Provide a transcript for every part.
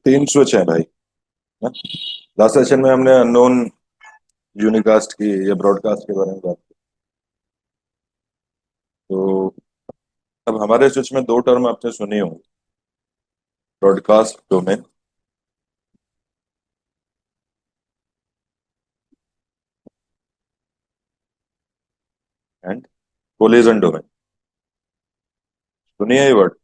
तीन स्विच है भाई। लास्ट सेशन में हमने अननोन यूनिकास्ट की या ब्रॉडकास्ट के बारे में बात की। तो अब हमारे स्विच में दो टर्म आपने सुनी होंगी, broadcast domain and collision domain. सुनिए ये वर्ड।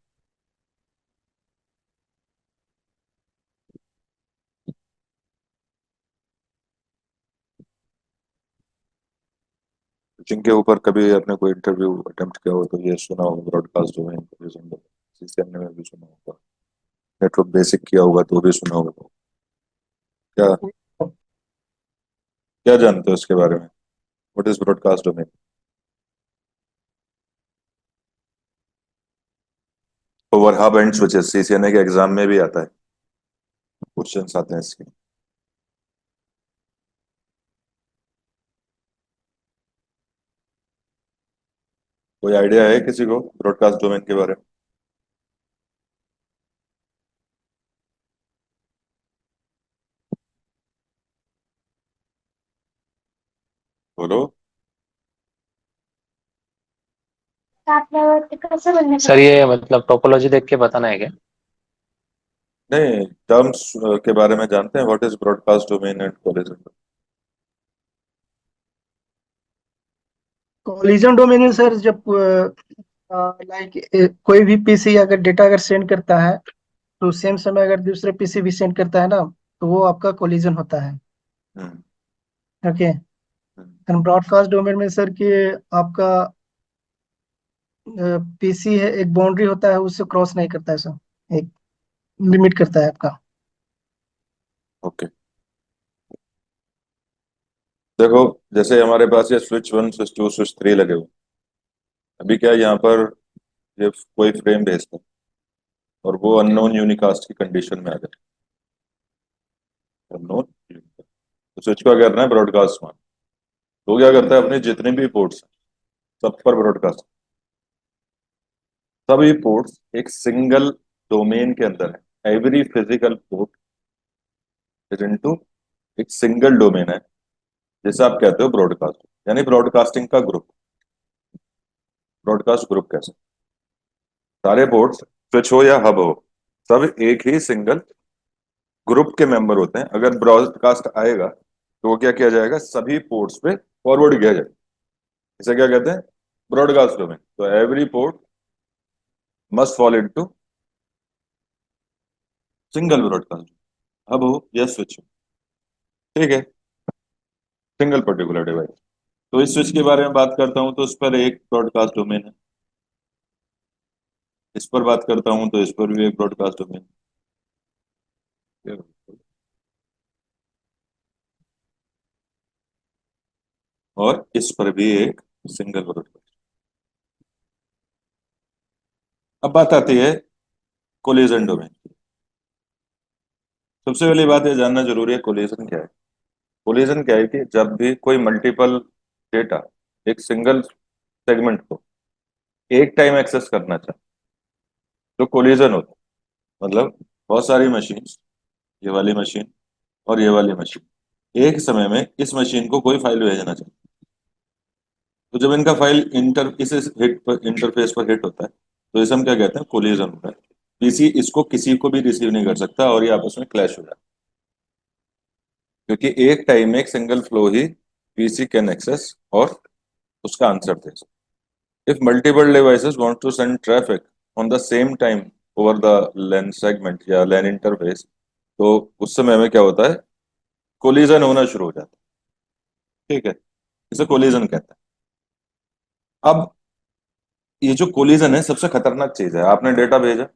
जिनके ऊपर कभी आपने कोई इंटरव्यू अटेम्प्ट किया हो तो ये सुना होगा, broadcast domain, collision domain. CCNA में भी सुना होगा, नेटवर्क बेसिक किया होगा तो भी सुना होगा। क्या क्या जानते हो इसके बारे में? What is broadcast domain? Over hub and switches, CCNA के एग्जाम में भी आता है, क्वेश्चंस आते हैं इसके। कोई आइडिया है किसी को ब्रॉडकास्ट डोमेन के बारे में? बोलो। सर ये मतलब टोपोलॉजी देख के बताना है क्या? नहीं, टर्म्स के बारे में जानते हैं, what is broadcast domain and collision? Collision domain में सर जब लाइक कोई भी पीसी अगर डेटा अगर सेंड करता है तो सेम समय अगर दूसरे पीसी भी सेंड करता है ना, तो वो आपका कोलिजन होता है। Hmm. Okay. Hmm. And broadcast domain में सर कि आपका पीसी है, एक बाउंड्री होता है, उससे क्रॉस नहीं करता है सर, एक लिमिट करता है आपका। ओके। देखो, जैसे हमारे पास ये switch one, switch two, switch three लगे हुए हैं। अभी क्या है, यहाँ पर ये कोई फ्रेम भेजता है और वो अननोन यूनिकास्ट की कंडीशन में आ जाए। अननोन, तो स्विच को क्या करना है, ब्रॉडकास्ट मान। तो क्या करता है, अपने जितने भी पोर्ट्स हैं सब पर ब्रॉडकास्ट। सभी पोर्ट्स एक सिंगल डोमेन के अंदर है। Every physical port is into एक सिंगल डोमेन है, जैसे आप कहते हो ब्रॉडकास्ट, यानी ब्रॉडकास्टिंग का ग्रुप। ब्रॉडकास्ट ग्रुप कैसे? सारे पोर्ट्स, स्विच हो या हब हो, सब एक ही सिंगल ग्रुप के मेंबर होते हैं। अगर ब्रॉडकास्ट आएगा तो वो क्या किया जाएगा, सभी पोर्ट्स पे फॉरवर्ड किया जाएगा। इसे क्या कहते हैं, ब्रॉडकास्ट डोमेन। तो every port must fall into single broadcast, hub हो या स्विच हो। ठीक है, सिंगल पर्टिकुलर डिवाइस। तो इस स्विच के बारे में बात करता हूं तो इस पर एक ब्रॉडकास्ट डोमेन है। इस पर बात करता हूं तो इस पर भी एक ब्रॉडकास्ट डोमेन है। और इस पर भी एक सिंगल ब्रॉडकास्ट। अब बात आती है कोलिजन डोमेन की। सबसे पहली बात यह जानना जरूरी है, कोलिजन क्या है। कोलिजन क्या है कि जब भी कोई मल्टीपल डेटा एक सिंगल सेगमेंट को एक टाइम एक्सेस करना चाहे तो कोलिजन होता है। मतलब बहुत सारी मशीन, ये वाली मशीन और ये वाली मशीन, एक समय में इस मशीन को कोई फाइल भेजना चाहिए। तो जब इनका फाइल इस हिट पर, इंटरफेस पर हिट होता है, तो इसे हम क्या कहते हैं, कोलिजन होता है। पीसी इसको किसी को भी रिसीव नहीं कर सकता और ये आपस में क्लैश हो जाता है, क्योंकि एक टाइम में एक सिंगल फ्लो ही पीसी कैन एक्सेस और उसका आंसर दे। If multiple devices want to send traffic on the same time over the LAN segment या LAN इंटरफेस, तो उस समय में क्या होता है, कोलिजन होना शुरू हो जाता है। ठीक है, इसे कोलिजन कहते हैं। अब ये जो कोलिजन है सबसे खतरनाक चीज है। आपने डेटा भेजा,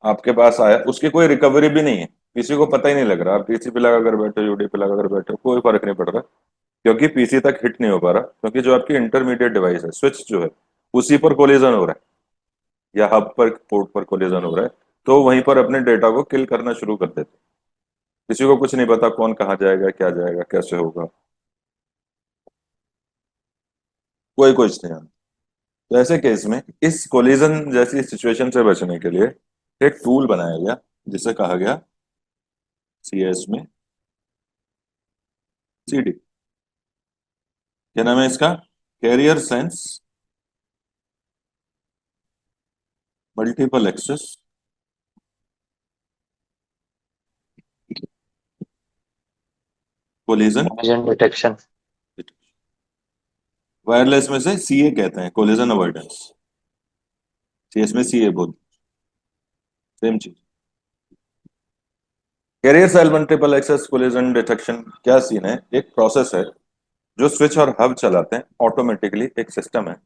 आपके पास आया, उसकी कोई रिकवरी भी नहीं है, किसी को पता ही नहीं लग रहा। आप पीसी पे लगा कर बैठे, यूडी पे लगा कर बैठे, कोई फर्क नहीं पड़ रहा, क्योंकि पीसी तक हिट नहीं हो पा रहा, क्योंकि जो आपकी इंटरमीडिएट डिवाइस है, स्विच जो है, उसी पर कोलिजन हो रहा है या हब पर, पोर्ट पर कोलिजन हो रहा है। तो वहीं पर अपने डेटा को किल करना शुरू कर देते। किसी को कुछ नहीं पता कौन कहाँ जाएगा, क्या जाएगा, कैसे होगा, कोई कुछ नहीं जानता। तो ऐसे केस में इस कोलिजन जैसी सिचुएशन से बचने के लिए एक टूल बनाया गया जिसे कहा गया CS में CD। क्या नाम है इसका? Carrier sense multiple access collision. Collision detection. Wireless में से CA कहते हैं, कोलिजन अवॉइडेंस। CS में CA बोल, सेम चीज। कैरियर सेल मल्टीपल एक्सेस कोलिजन डिटेक्शन क्या सीन है? एक प्रोसेस है जो स्विच और हब चलाते हैं ऑटोमेटिकली। एक सिस्टम है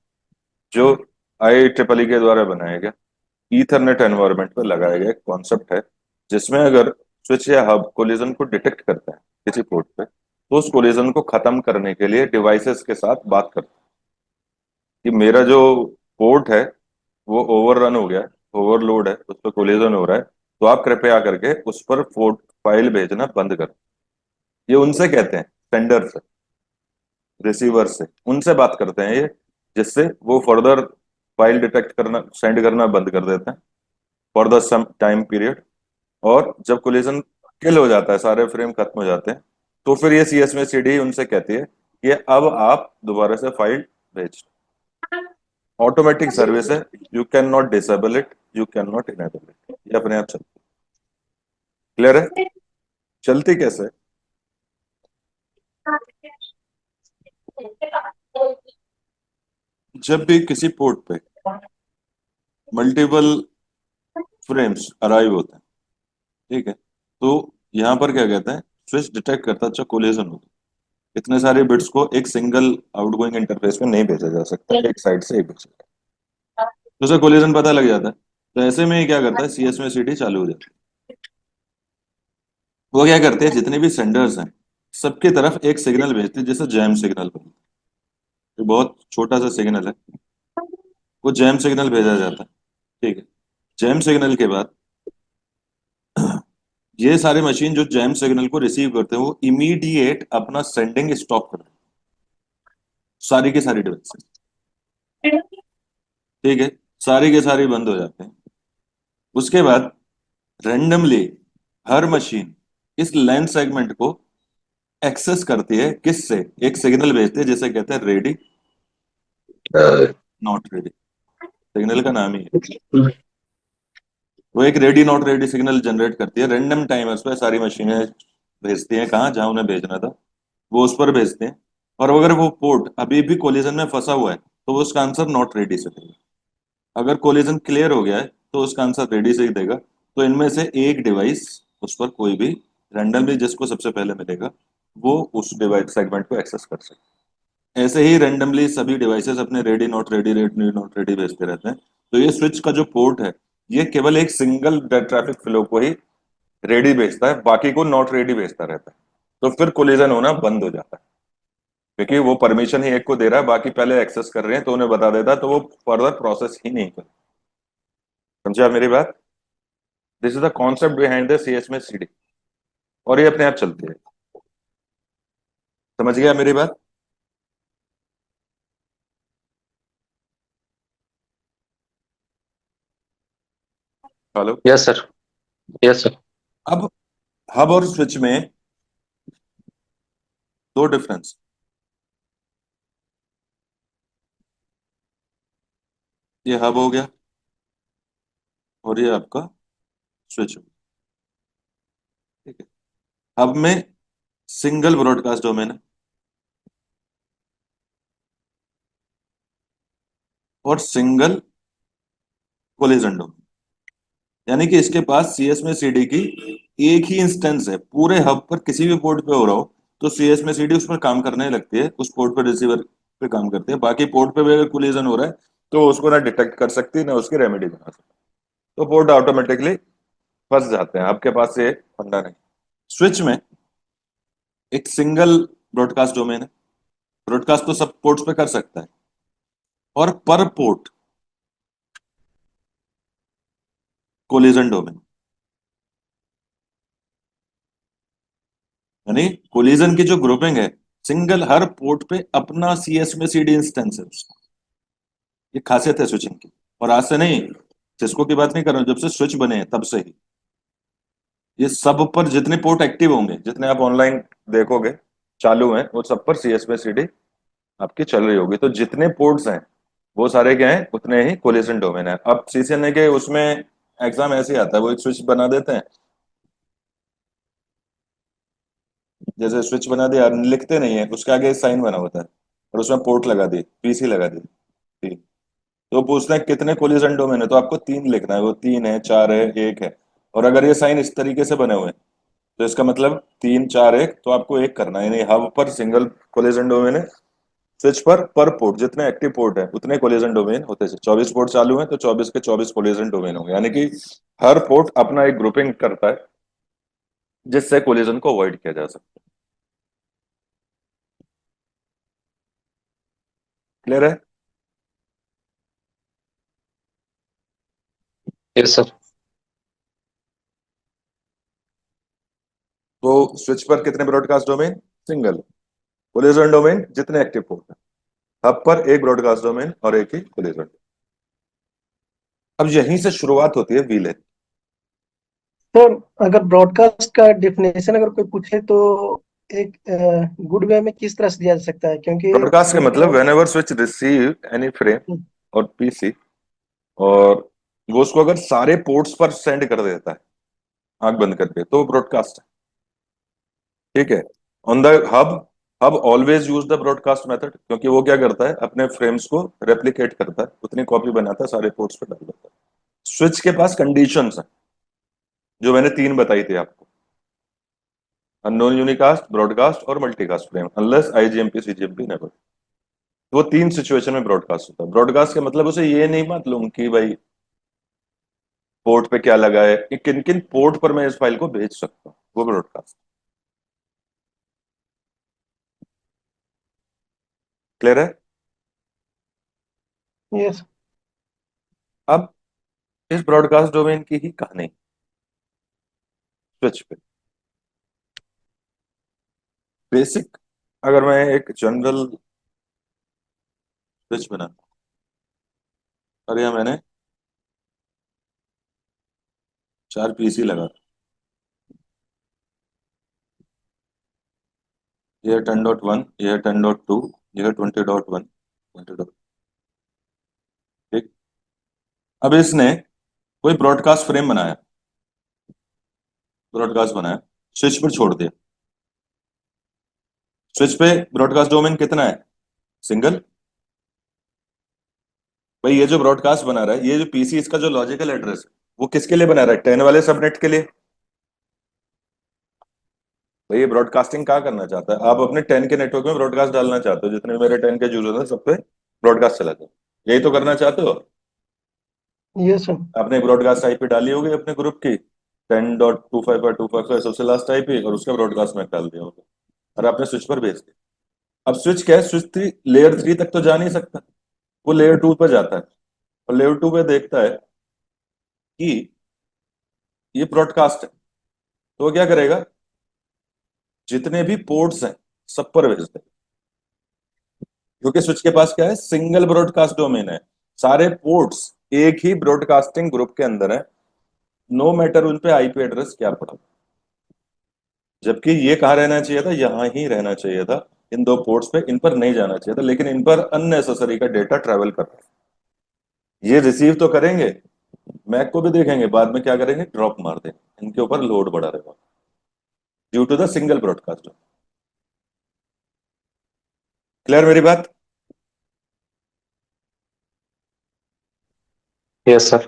जो IEEE के द्वारा बनाया गया, ईथरनेट एनवायरनमेंट पर लगाया गया एक कॉन्सेप्ट है, जिसमें अगर स्विच या हब कोलिजन को डिटेक्ट करता है किसी पोर्ट पे, तो उस कोलिजन को खत्म करने के लिए डिवाइसेस के साथ बात करता है कि मेरा जो पोर्ट है वो ओवररन हो गया है, ओवरलोड है, उस पर कोलिजन हो रहा है, तो आप कृपया करके उस पर फाइल भेजना बंद कर। ये उनसे कहते हैं, सेंडर से, रिसीवर से, उनसे बात करते हैं ये, जिससे वो फर्दर फाइल डिटेक्ट करना, सेंड करना बंद कर देते हैं for the some time period. और जब कोलिजन किल हो जाता है, सारे फ्रेम खत्म हो जाते हैं, तो फिर ये CS में CD उनसे कहती है कि अब आप दोबारा से फाइल भेज। ऑटोमेटिक सर्विस है, you can not disable it, you can not enable it, ये अपने आप चलती। क्लियर है? चलती कैसे है? जब भी किसी पोर्ट पे मल्टीपल फ्रेम्स अराइव होते हैं, ठीक है, तो यहाँ पर क्या कहते हैं, स्विच डिटेक्ट करता है अच्छा कोलिजन होगा। इतने सारे बिट्स को एक सिंगल आउटगोइंग इंटरफेस में नहीं भेजा जा सकता, एक साइड से एक भेजा, तो उसे कोलिजन पता लग जाता है। तो ऐसे में ये क्या करता है, CS में CD चालू हो जाती है। वो क्या करते हैं, जितने भी सेंडर्स हैं सबकी तरफ एक सिग्नल भेजते हैं, जैसे जैम सिग्नल बोलते हैं। ये बहुत छोटा सा सिग्नल है, वो जैम सिग्नल भेजा जाता है, ठीक है। जैम सिग्नल के बाद ये सारे मशीन जो जैम सिग्नल को रिसीव करते हैं, वो इमीडिएट अपना सेंडिंग स्टॉप करते हैं, सारी की सारी डिवाइसेस, ठीक है, सारी के सारी बंद हो जाते हैं। उसके बाद रैंडमली हर मशीन इस लेंथ सेगमेंट को एक्सेस करती है, किससे? एक सिग्नल भेजते हैं जिसे कहते हैं रेडी नॉट रेडी, सिग्नल का नाम ही है। वो एक ready not ready signal generate करती है, रैंडम टाइमर्स पे सारी मशीनें भेजती हैं, कहाँ जहां उन्हें भेजना था वो उस पर भेजते हैं। और अगर वो पोर्ट अभी भी कोलिजन में फंसा हुआ है तो वो उसका आंसर नॉट रेडी से देगा। अगर कोलिजन क्लियर हो गया है तो उसका आंसर रेडी से ही देगा। तो इनमें से एक डिवाइस, उस पर कोई भी रैंडमली जिसको सबसे पहले मिलेगा, वो उस डिवाइस सेगमेंट को एक्सेस कर सकता है। ऐसे ही रैंडमली सभी डिवाइसेस अपने ready not ready ready not ready भेजते रहते हैं। तो ये स्विच का जो पोर्ट है, ये केवल एक सिंगल ट्रैफिक फ्लो को ही रेडी भेजता है, बाकी को नॉट रेडी भेजता रहता है। तो फिर कोलिजन होना बंद हो जाता है, क्योंकि वो परमिशन ही एक को दे रहा है, बाकी पहले एक्सेस कर रहे हैं, तो उन्हें बता देता है, तो वो फर्दर प्रोसेस ही नहीं कर। समझे आप मेरी बात? This is the concept behind the CS में CD, और ये अपने आप चलती है। समझ गया मेरी बात? Hello. Yes sir. Yes sir. अब हब और स्विच में दो डिफरेंस, ये हब हो गया और ये आपका स्विच हो गया, ठीक है। हब में सिंगल ब्रॉडकास्ट डोमेन है और सिंगल कोलिजन डोमेन, यानी कि इसके पास CS में CD की एक ही इंस्टेंस है। पूरे हब पर किसी भी पोर्ट पे हो रहा हो तो CS में CD उस पर काम करने लगती है, उस पोर्ट पे रिसीवर पे काम करती है। बाकी पोर्ट पे भी अगर कोलिजन हो रहा है तो उसको ना डिटेक्ट कर सकती ना उसकी रेमेडी बना सकती, तो पोर्ट ऑटोमेटिकली फंस जाते हैं। आपके पास ये फंडा नहीं। स्विच में एक सिंगल ब्रॉडकास्ट डोमेन है, ब्रॉडकास्ट तो सब पोर्ट्स पे कर सकता है, और पर पोर्ट कोलिजन डोमेन, यानी कोलिजन की जो ग्रुपिंग है, सिंगल हर पोर्ट पे अपना CS में CD इंस्टेंस है उसका। ये खासियत है स्विचिंग की, और आज से नहीं, सिस्को की बात नहीं कर रहा हूं, जब से स्विच बने हैं तब से ही। ये सब पर जितने पोर्ट एक्टिव होंगे, जितने आप ऑनलाइन देखोगे चालू हैं, वो सब पर सीएसपी आपकी चल रही होगी। तो जितने पोर्ट्स हैं वो सारे क्या हैं, उतने ही कोलिशन डोमेन है। अब सीसीएनए के उसमें एग्जाम ऐसे ही आता है, वो एक स्विच बना देते हैं, जैसे स्विच बना दिया, लिखते नहीं है, उसके आगे साइन बना होता है और उसमें पोर्ट लगा दी, पीसी लगा दी, तीन। तो पूछते हैं कितने कोलिशन डोमेन है, तो आपको तीन लिखना है, वो तीन है, चार है, एक है। और अगर ये साइन इस तरीके से बने हुए हैं तो इसका मतलब तीन चार एक, तो आपको एक करना है, यानी हब पर सिंगल कोलिशन डोमेन है, स्विच पर पोर्ट जितने एक्टिव पोर्ट है उतने कोलिजन डोमेन होते हैं। 24 पोर्ट चालू हैं तो 24 के 24 कोलिजन डोमेन होंगे, यानी कि हर पोर्ट अपना एक ग्रुपिंग करता है जिससे कोलिजन को अवॉइड किया जा सकता है। क्लियर है? Yes sir. तो स्विच पर कितने broadcast domain? Single. Collision domain जितने एक्टिव पोर्ट है, हब पर एक ब्रॉडकास्ट डोमेन और एक ही कोलिजन। अब यहीं से शुरुआत होती है वीलेन। सर अगर ब्रॉडकास्ट का डेफिनेशन अगर कोई पूछे तो एक गुड वे में किस तरह से दिया जा सकता है, क्योंकि ब्रॉडकास्ट का मतलब broad whenever switch receive any frame और पीसी, और वो उसको अगर सारे पोर्ट्स पर सेंड कर देता है आंख बंद करके, तो ब्रॉडकास्ट है। ठीक है। On the hub, hub always use the broadcast method, क्योंकि वो क्या करता है, अपने फ्रेम्स को रेप्लिकेट करता है, उतनी कॉपी बनाता है, सारे पोर्ट्स पे डाल देता है। स्विच के पास कंडीशंस हैं जो मैंने तीन बताई थी आपको, अननोन यूनिकास्ट, ब्रॉडकास्ट और multicast frame, unless IGMP cGMP never. वो तीन सिचुएशन में ब्रॉडकास्ट होता है। ब्रॉडकास्ट का मतलब उसे ये नहीं मालूम कि भाई पोर्ट पे क्या लगा है, कि किन किन पोर्ट पर मैं इस फाइल को भेज सकता हूँ, वो ब्रॉडकास्ट। क्लियर है? यस। अब इस ब्रॉडकास्ट डोमेन की ही कहानी स्विच पे बेसिक, अगर मैं एक जनरल स्विच बना, और यह मैंने चार पीसी लगा, यह 10.1, यह 10.2, यह 20.1, 20. ठीक। अब इसने कोई ब्रॉडकास्ट फ्रेम बनाया, ब्रॉडकास्ट बनाया, स्विच पर छोड़ दिया। स्विच पे ब्रॉडकास्ट डोमेन कितना है? सिंगल। भाई ये जो ब्रॉडकास्ट बना रहा है, ये जो पीसी, इसका जो लॉजिकल एड्रेस है, वो किसके लिए बना रहा है? 10 वाले सबनेट के लिए। भाई ये ब्रॉडकास्टिंग कहाँ करना चाहता है? आप अपने 10 के नेटवर्क में ब्रॉडकास्ट डालना चाहते हो, जितने मेरे 10 के यूजर हैं सब पे ब्रॉडकास्ट चला जाए, यही तो करना चाहते हो। Yes sir. आपने ब्रॉडकास्ट आईपी डाली होगी अपने ग्रुप की, 10.25.255 सबसे लास्ट आईपी, और उसका ब्रॉडकास्ट में डाल दिया होगा, और आपने स्विच पर भेज दिया। अब स्विच क्या है, स्विच थ्री लेयर 3 तक तो जा नहीं सकता, वो लेयर 2 पर जाता है, और लेयर 2 पे देखता है कि ये ब्रॉडकास्ट है, तो वो क्या करेगा, जितने भी पोर्ट्स हैं सब पर भेज दे, क्योंकि स्विच के पास क्या है, सिंगल ब्रॉडकास्ट डोमेन है, सारे पोर्ट्स एक ही ब्रॉडकास्टिंग ग्रुप के अंदर है, नो मैटर उन पे आईपी एड्रेस क्या पड़ा। जबकि ये कहाँ रहना चाहिए था, यहां ही रहना चाहिए था, इन दो पोर्ट्स पे, इन पर नहीं जाना चाहिए था, लेकिन इन पर अननेसेसरी का डेटा ट्रेवल कर रहा है। ये रिसीव तो करेंगे, मैक को भी देखेंगे, बाद में क्या करेंगे, ड्रॉप मार देंगे, इनके ऊपर लोड बढ़ा रहेगा due to the single broadcast. Clear मेरी बात? Yes sir.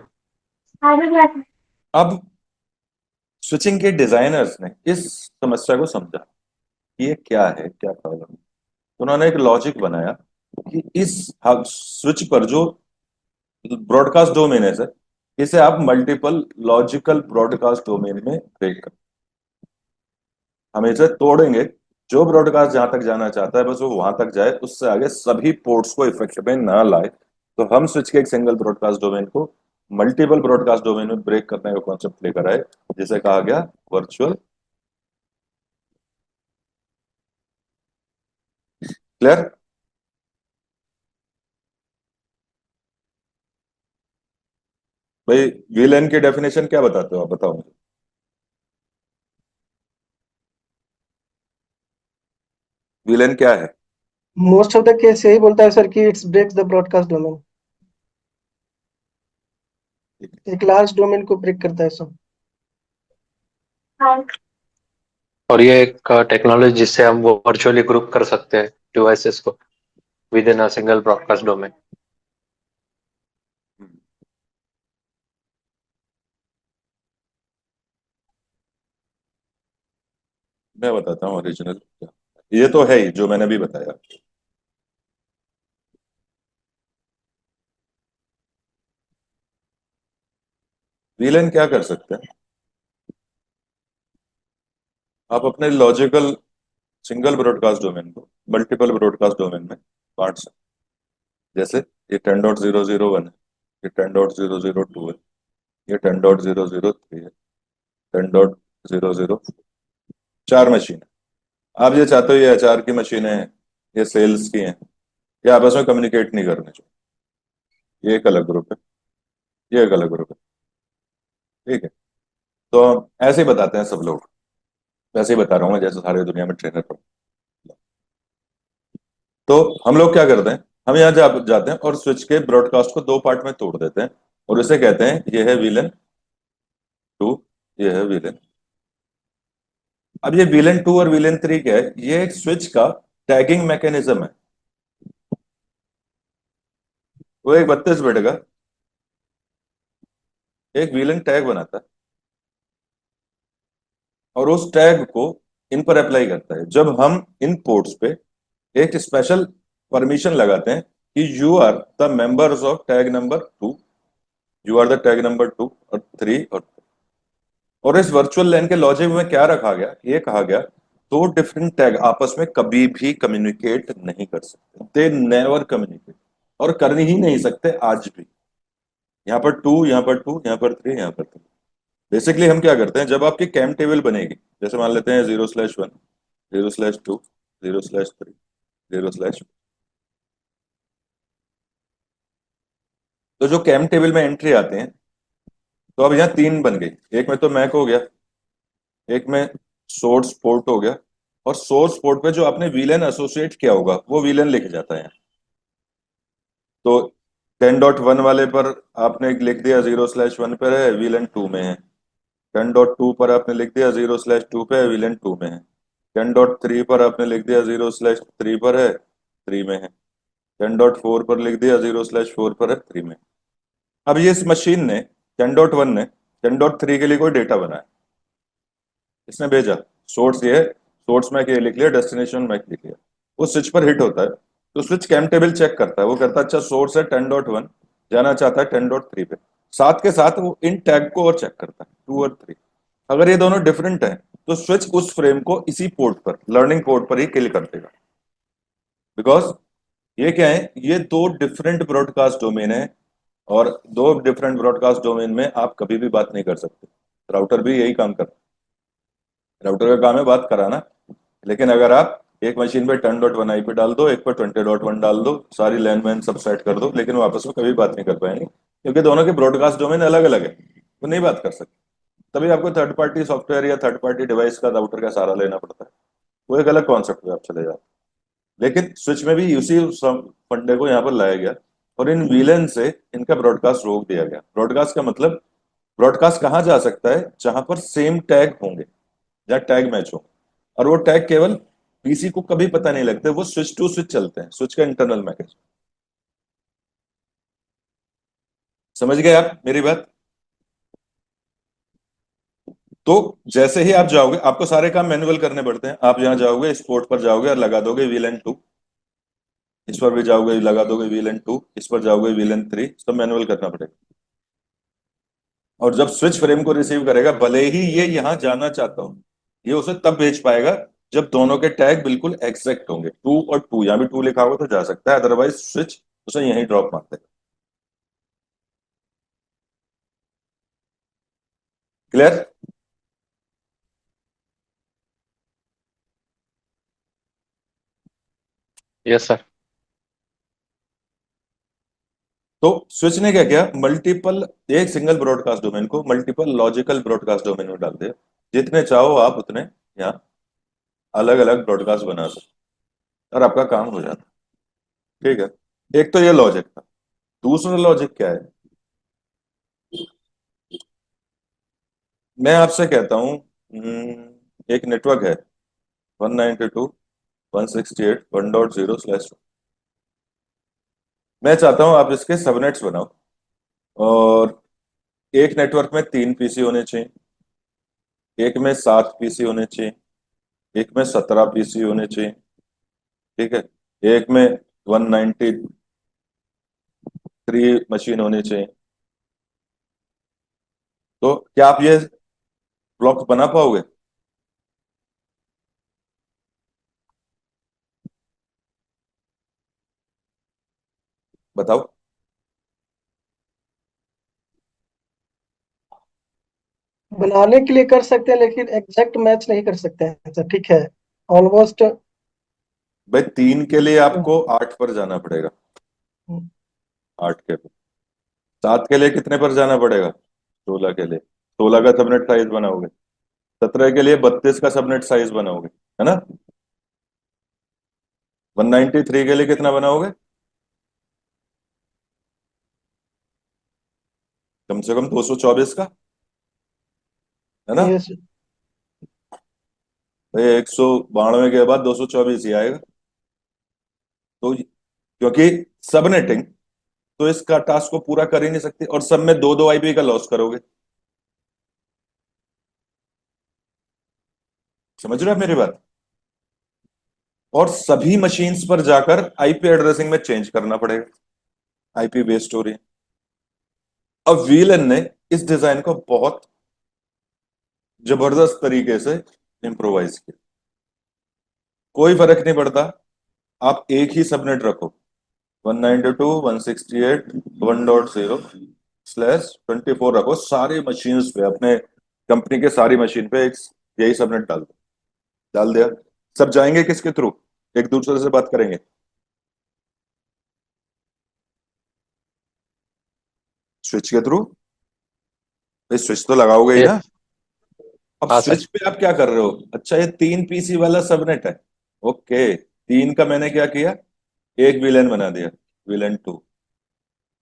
अब स्विचिंग के डिजाइनर्स ने इस समस्या को समझा कि ये क्या है, क्या प्रॉब्लम है, तो उन्होंने एक लॉजिक बनाया कि इस स्विच पर जो ब्रॉडकास्ट डोमेन है सर, इसे आप मल्टीपल लॉजिकल ब्रॉडकास्ट डोमेन में ब्रेक कर, हम इसे तोड़ेंगे, जो ब्रॉडकास्ट जहां तक जाना चाहता है बस वो वहां तक जाए, उससे आगे सभी पोर्ट्स को इफेक्ट में ना लाए। तो हम स्विच के एक सिंगल ब्रॉडकास्ट डोमेन को मल्टीपल ब्रॉडकास्ट डोमेन में ब्रेक करने का कॉन्सेप्ट लेकर आए, जिसे कहा गया वर्चुअल। क्लियर? भाई वीएलएन की डेफिनेशन क्या बताते हो आप, बताओ मुझे। VLAN क्या है? मोस्ट ऑफ द केस यही बोलता है सर कि it's breaks the broadcast domain, एक लार्ज डोमेन को ब्रेक करता है सर। और ये एक टेक्नोलॉजी जिससे हम वो वर्चुअली ग्रुप कर सकते हैं डिवाइसेस को with in a single broadcast domain. मैं बताता हूँ ओरिजिनल क्या। ये तो है ही जो मैंने भी बताया। VLAN क्या कर सकते हैं? आप अपने लॉजिकल सिंगल ब्रॉडकास्ट डोमेन को मल्टीपल ब्रॉडकास्ट डोमेन में बांट सकते हैं। जैसे ये 10.001 है, ये 10.002 है, ये 10.003 है, 10.00 चार मशीन है। आप ये चाहते हो ये HR की मशीनें हैं, ये सेल्स की हैं, ये आपस में कम्युनिकेट नहीं करने चाहिए। ये एक अलग ग्रुप है, ये एक अलग ग्रुप है। ठीक है, तो ऐसे ही बताते हैं सब लोग, वैसे ही बता रहा हूँ मैं जैसे सारी दुनिया में ट्रेनर पर। तो हम लोग क्या करते हैं, हम यहाँ जाते हैं और स्विच के ब्रॉडकास्ट को दो पार्ट में तोड़ देते हैं और इसे कहते हैं ये है VLAN 2, ये है VLAN। अब ये VLAN 2 और VLAN 3 क्या है? ये एक स्विच का टैगिंग मैकेनिज्म है। वो एक 32 बिट का एक VLAN टैग बनाता है और उस टैग को इन पर अप्लाई करता है। जब हम इन पोर्ट्स पे एक स्पेशल परमिशन लगाते हैं कि you are the members of tag number 2, you are the tag number 2 और 3 और इस वर्चुअल लैन के लॉजिक में क्या रखा गया, ये कहा गया दो डिफरेंट टैग आपस में कभी भी कम्युनिकेट नहीं कर सकते, दे नेवर कम्युनिकेट, और कर ही नहीं सकते आज भी। यहाँ पर 2, यहाँ पर 2, यहाँ पर 3, यहाँ पर 3। बेसिकली हम क्या करते हैं, जब आपकी कैम टेबल बनेगी, जैसे मान लेते हैं 0/1, 0/2, 0/3, 0/, तो जो कैम टेबल में एंट्री आते हैं, तो अब यहाँ तीन बन गई। एक में तो मैक हो गया, एक में सोर्स पोर्ट हो गया, और सोर्स पोर्ट पे जो आपने VLAN एसोसिएट किया होगा वो VLAN लिख जाता है। तो 10.1 वाले पर आपने लिख दिया 0/1 पर है, VLAN 2 में है। 10.2 पर आपने लिख दिया 0/2 पे है, VLAN 2 में है। 10.3 पर आपने लिख दिया 0/3 पर है, 3 में है। 10.4 पर लिख दिया 0/4 पर है, 3 में। अब ये इस मशीन ने 10.1 ने 10.3 के लिए कोई डेटा बनाया, इसने भेजा। सोर्स ये है, सोर्स मैक ये लिख लिया, डेस्टिनेशन मैक लिख लिया। वो स्विच पर हिट होता है तो स्विच कैम टेबल चेक करता है, वो कहता है अच्छा सोर्स है 10.1, जाना चाहता है 10.3 पे। साथ के साथ वो इन टैग को और चेक करता है 2 और 3। अगर ये दोनों डिफरेंट है तो स्विच उस फ्रेम को इसी पोर्ट पर, लर्निंग पोर्ट पर ही किल कर देगा। बिकॉज ये क्या है, ये दो डिफरेंट ब्रॉडकास्ट डोमेन है, और दो डिफरेंट ब्रॉडकास्ट डोमेन में आप कभी भी बात नहीं कर सकते। राउटर भी यही काम करता है, राउटर का काम है बात कराना। लेकिन अगर आप एक मशीन पे 10.1 IP डाल दो, एक पर 20.1 डाल दो, सारी लैन मैन सब सेट कर दो, लेकिन वो आपस में कभी बात नहीं कर पाएंगे क्योंकि दोनों के ब्रॉडकास्ट डोमेन अलग अलग है, वो नहीं बात कर सकते। तभी आपको थर्ड पार्टी सॉफ्टवेयर या थर्ड पार्टी डिवाइस का राउटर का सहारा लेना पड़ता है। वो एक अलग कॉन्सेप्ट पे आप चले जाते हैं। लेकिन स्विच में भी उसी फंडे को यहाँ पर लाया गया और इन VLAN से इनका ब्रॉडकास्ट रोक दिया गया। ब्रॉडकास्ट का मतलब, ब्रॉडकास्ट कहाँ जा सकता है, जहां पर सेम टैग होंगे या टैग मैच हो, और वो टैग केवल PC को कभी पता नहीं लगते, वो स्विच टू स्विच चलते हैं, स्विच का इंटरनल मैकेनिज्म। समझ गए आप मेरी बात? तो जैसे ही आप जाओगे, आपको सारे काम मैनुअल करने पड़ते हैं। आप यहां जाओगे, इस पोर्ट पर जाओगे और लगा दोगे VLAN 2, इस पर भी जाओगे लगा दोगे VLAN 2, इस पर जाओगे VLAN 3, सब मैनुअल करना पड़ेगा। और जब स्विच फ्रेम को रिसीव करेगा, भले ही ये यहां जाना चाहता हो, ये उसे तब भेज पाएगा जब दोनों के टैग बिल्कुल एग्जैक्ट होंगे। 2 और 2, यहां भी 2 लिखा होगा तो जा सकता है, अदरवाइज स्विच उसे यहीं ड्रॉप मार देगा। क्लियर? Yes sir. तो स्विच ने क्या किया, मल्टीपल, एक सिंगल ब्रॉडकास्ट डोमेन को मल्टीपल लॉजिकल ब्रॉडकास्ट डोमेन में डाल दिया। जितने चाहो आप उतने यहाँ अलग अलग ब्रॉडकास्ट बना सकते। और आपका काम हो जाता। ठीक है, एक तो ये लॉजिक था। दूसरा लॉजिक क्या है, मैं आपसे कहता हूं एक नेटवर्क है 192.168.1.0/2। मैं चाहता हूं आप इसके सबनेट्स बनाओ, और एक नेटवर्क में 3 पीसी होने चाहिए, एक में 7 पीसी होने चाहिए, एक में 17 पीसी होने चाहिए। ठीक है, एक में 193 मशीन होनी चाहिए। तो क्या आप ये ब्लॉक बना पाओगे? बताओ। बनाने के लिए कर सकते हैं लेकिन एग्जैक्ट मैच नहीं कर सकते हैं। अच्छा ठीक है, ऑलमोस्ट। भाई 3 के लिए आपको 8 पर जाना पड़ेगा, 8 के। 7 के लिए कितने पर जाना पड़ेगा? 16 के लिए। 16 का सबनेट साइज बनाओगे। 17 के लिए 32 का सबनेट साइज बनाओगे, है ना? 193 के लिए कितना बनाओगे? कम से कम 224 का, है ना? यस। 192 के बाद 224 ही आएगा। तो क्योंकि सबनेटिंग तो इसका टास्क को पूरा कर ही नहीं सकती, और सब में दो दो आईपी का लॉस करोगे। समझ रहे हो आप मेरी बात? और सभी मशीन्स पर जाकर आईपी एड्रेसिंग में चेंज करना पड़ेगा, आईपी बेस्ड स्टोरी। अब वीएलएन ने इस डिजाइन को बहुत जबरदस्त तरीके से इम्प्रोवाइज किया। कोई फर्क नहीं पड़ता, आप एक ही सबनेट रखो, 192.168.1.0/24 रखो, सारी मशीन्स पे, अपने कंपनी के सारी मशीन पे एक यही सबनेट डाल दो। डाल दिया, सब जाएंगे किसके थ्रू? एक दूसरे से बात करेंगे, स्विच के थ्रू। स्विच तो लगाओगे ही ये ना। अब हाँ सर। स्विच पे आप क्या कर रहे हो? अच्छा, ये 3 पीसी वाला सबनेट है। ओके, 3 का मैंने क्या किया, एक विलेन बना दिया, विलेन 2।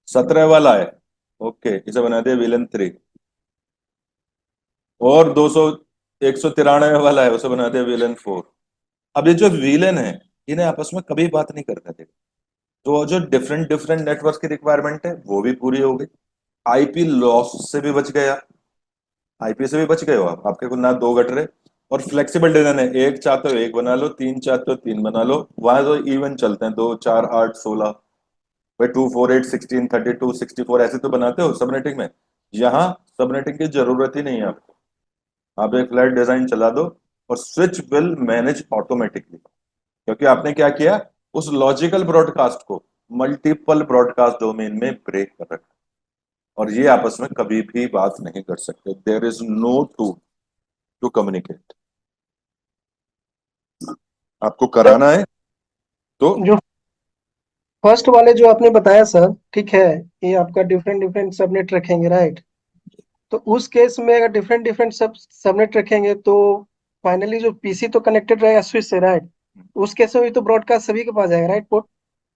17 वाला है, ओके, इसे बना दिया विलेन 3। और 193 वाला है, उसे बना दिया विलेन 4। अब ये जो विलेन है, इन्हें आपस में कभी बात नहीं करते थे। तो जो डिफरेंट डिफरेंट नेटवर्क की रिक्वायरमेंट है वो भी पूरी हो गई। आईपी लॉस से भी बच गया, आईपी से भी बच गए हो आप, आपके को ना दो घट रहे। और फ्लेक्सिबल डिजाइन है, एक चाहते हो एक बना लो, तीन चाहते हो तीन बना लो। वहां तो इवन चलते हैं, 2 4 8 16, भाई 2 4 8 16 32 64 ऐसे तो बनाते हो सबनेटिंग में। यहाँ सबनेटिंग की जरूरत ही नहीं है आपको, आप एक फ्लैट डिजाइन चला दो, और स्विच विल मैनेज ऑटोमेटिकली। क्योंकि आपने क्या किया, उस लॉजिकल ब्रॉडकास्ट को मल्टीपल ब्रॉडकास्ट डोमेन में ब्रेक कर रखा, और ये आपस में कभी भी बात नहीं कर सकते। There is no to to communicate. आपको सर, कराना है तो। जो फर्स्ट वाले जो आपने बताया सर, ठीक है, ये आपका डिफरेंट डिफरेंट सबनेट रखेंगे, राइट? तो उस केस में अगर डिफरेंट डिफरेंट सबनेट रखेंगे तो फाइनली जो पीसी तो कनेक्टेड रहेगा स्विच से, राइट? उस केस में भी तो ब्रॉडकास्ट सभी के पास जाएगा, राइट पोर्ट?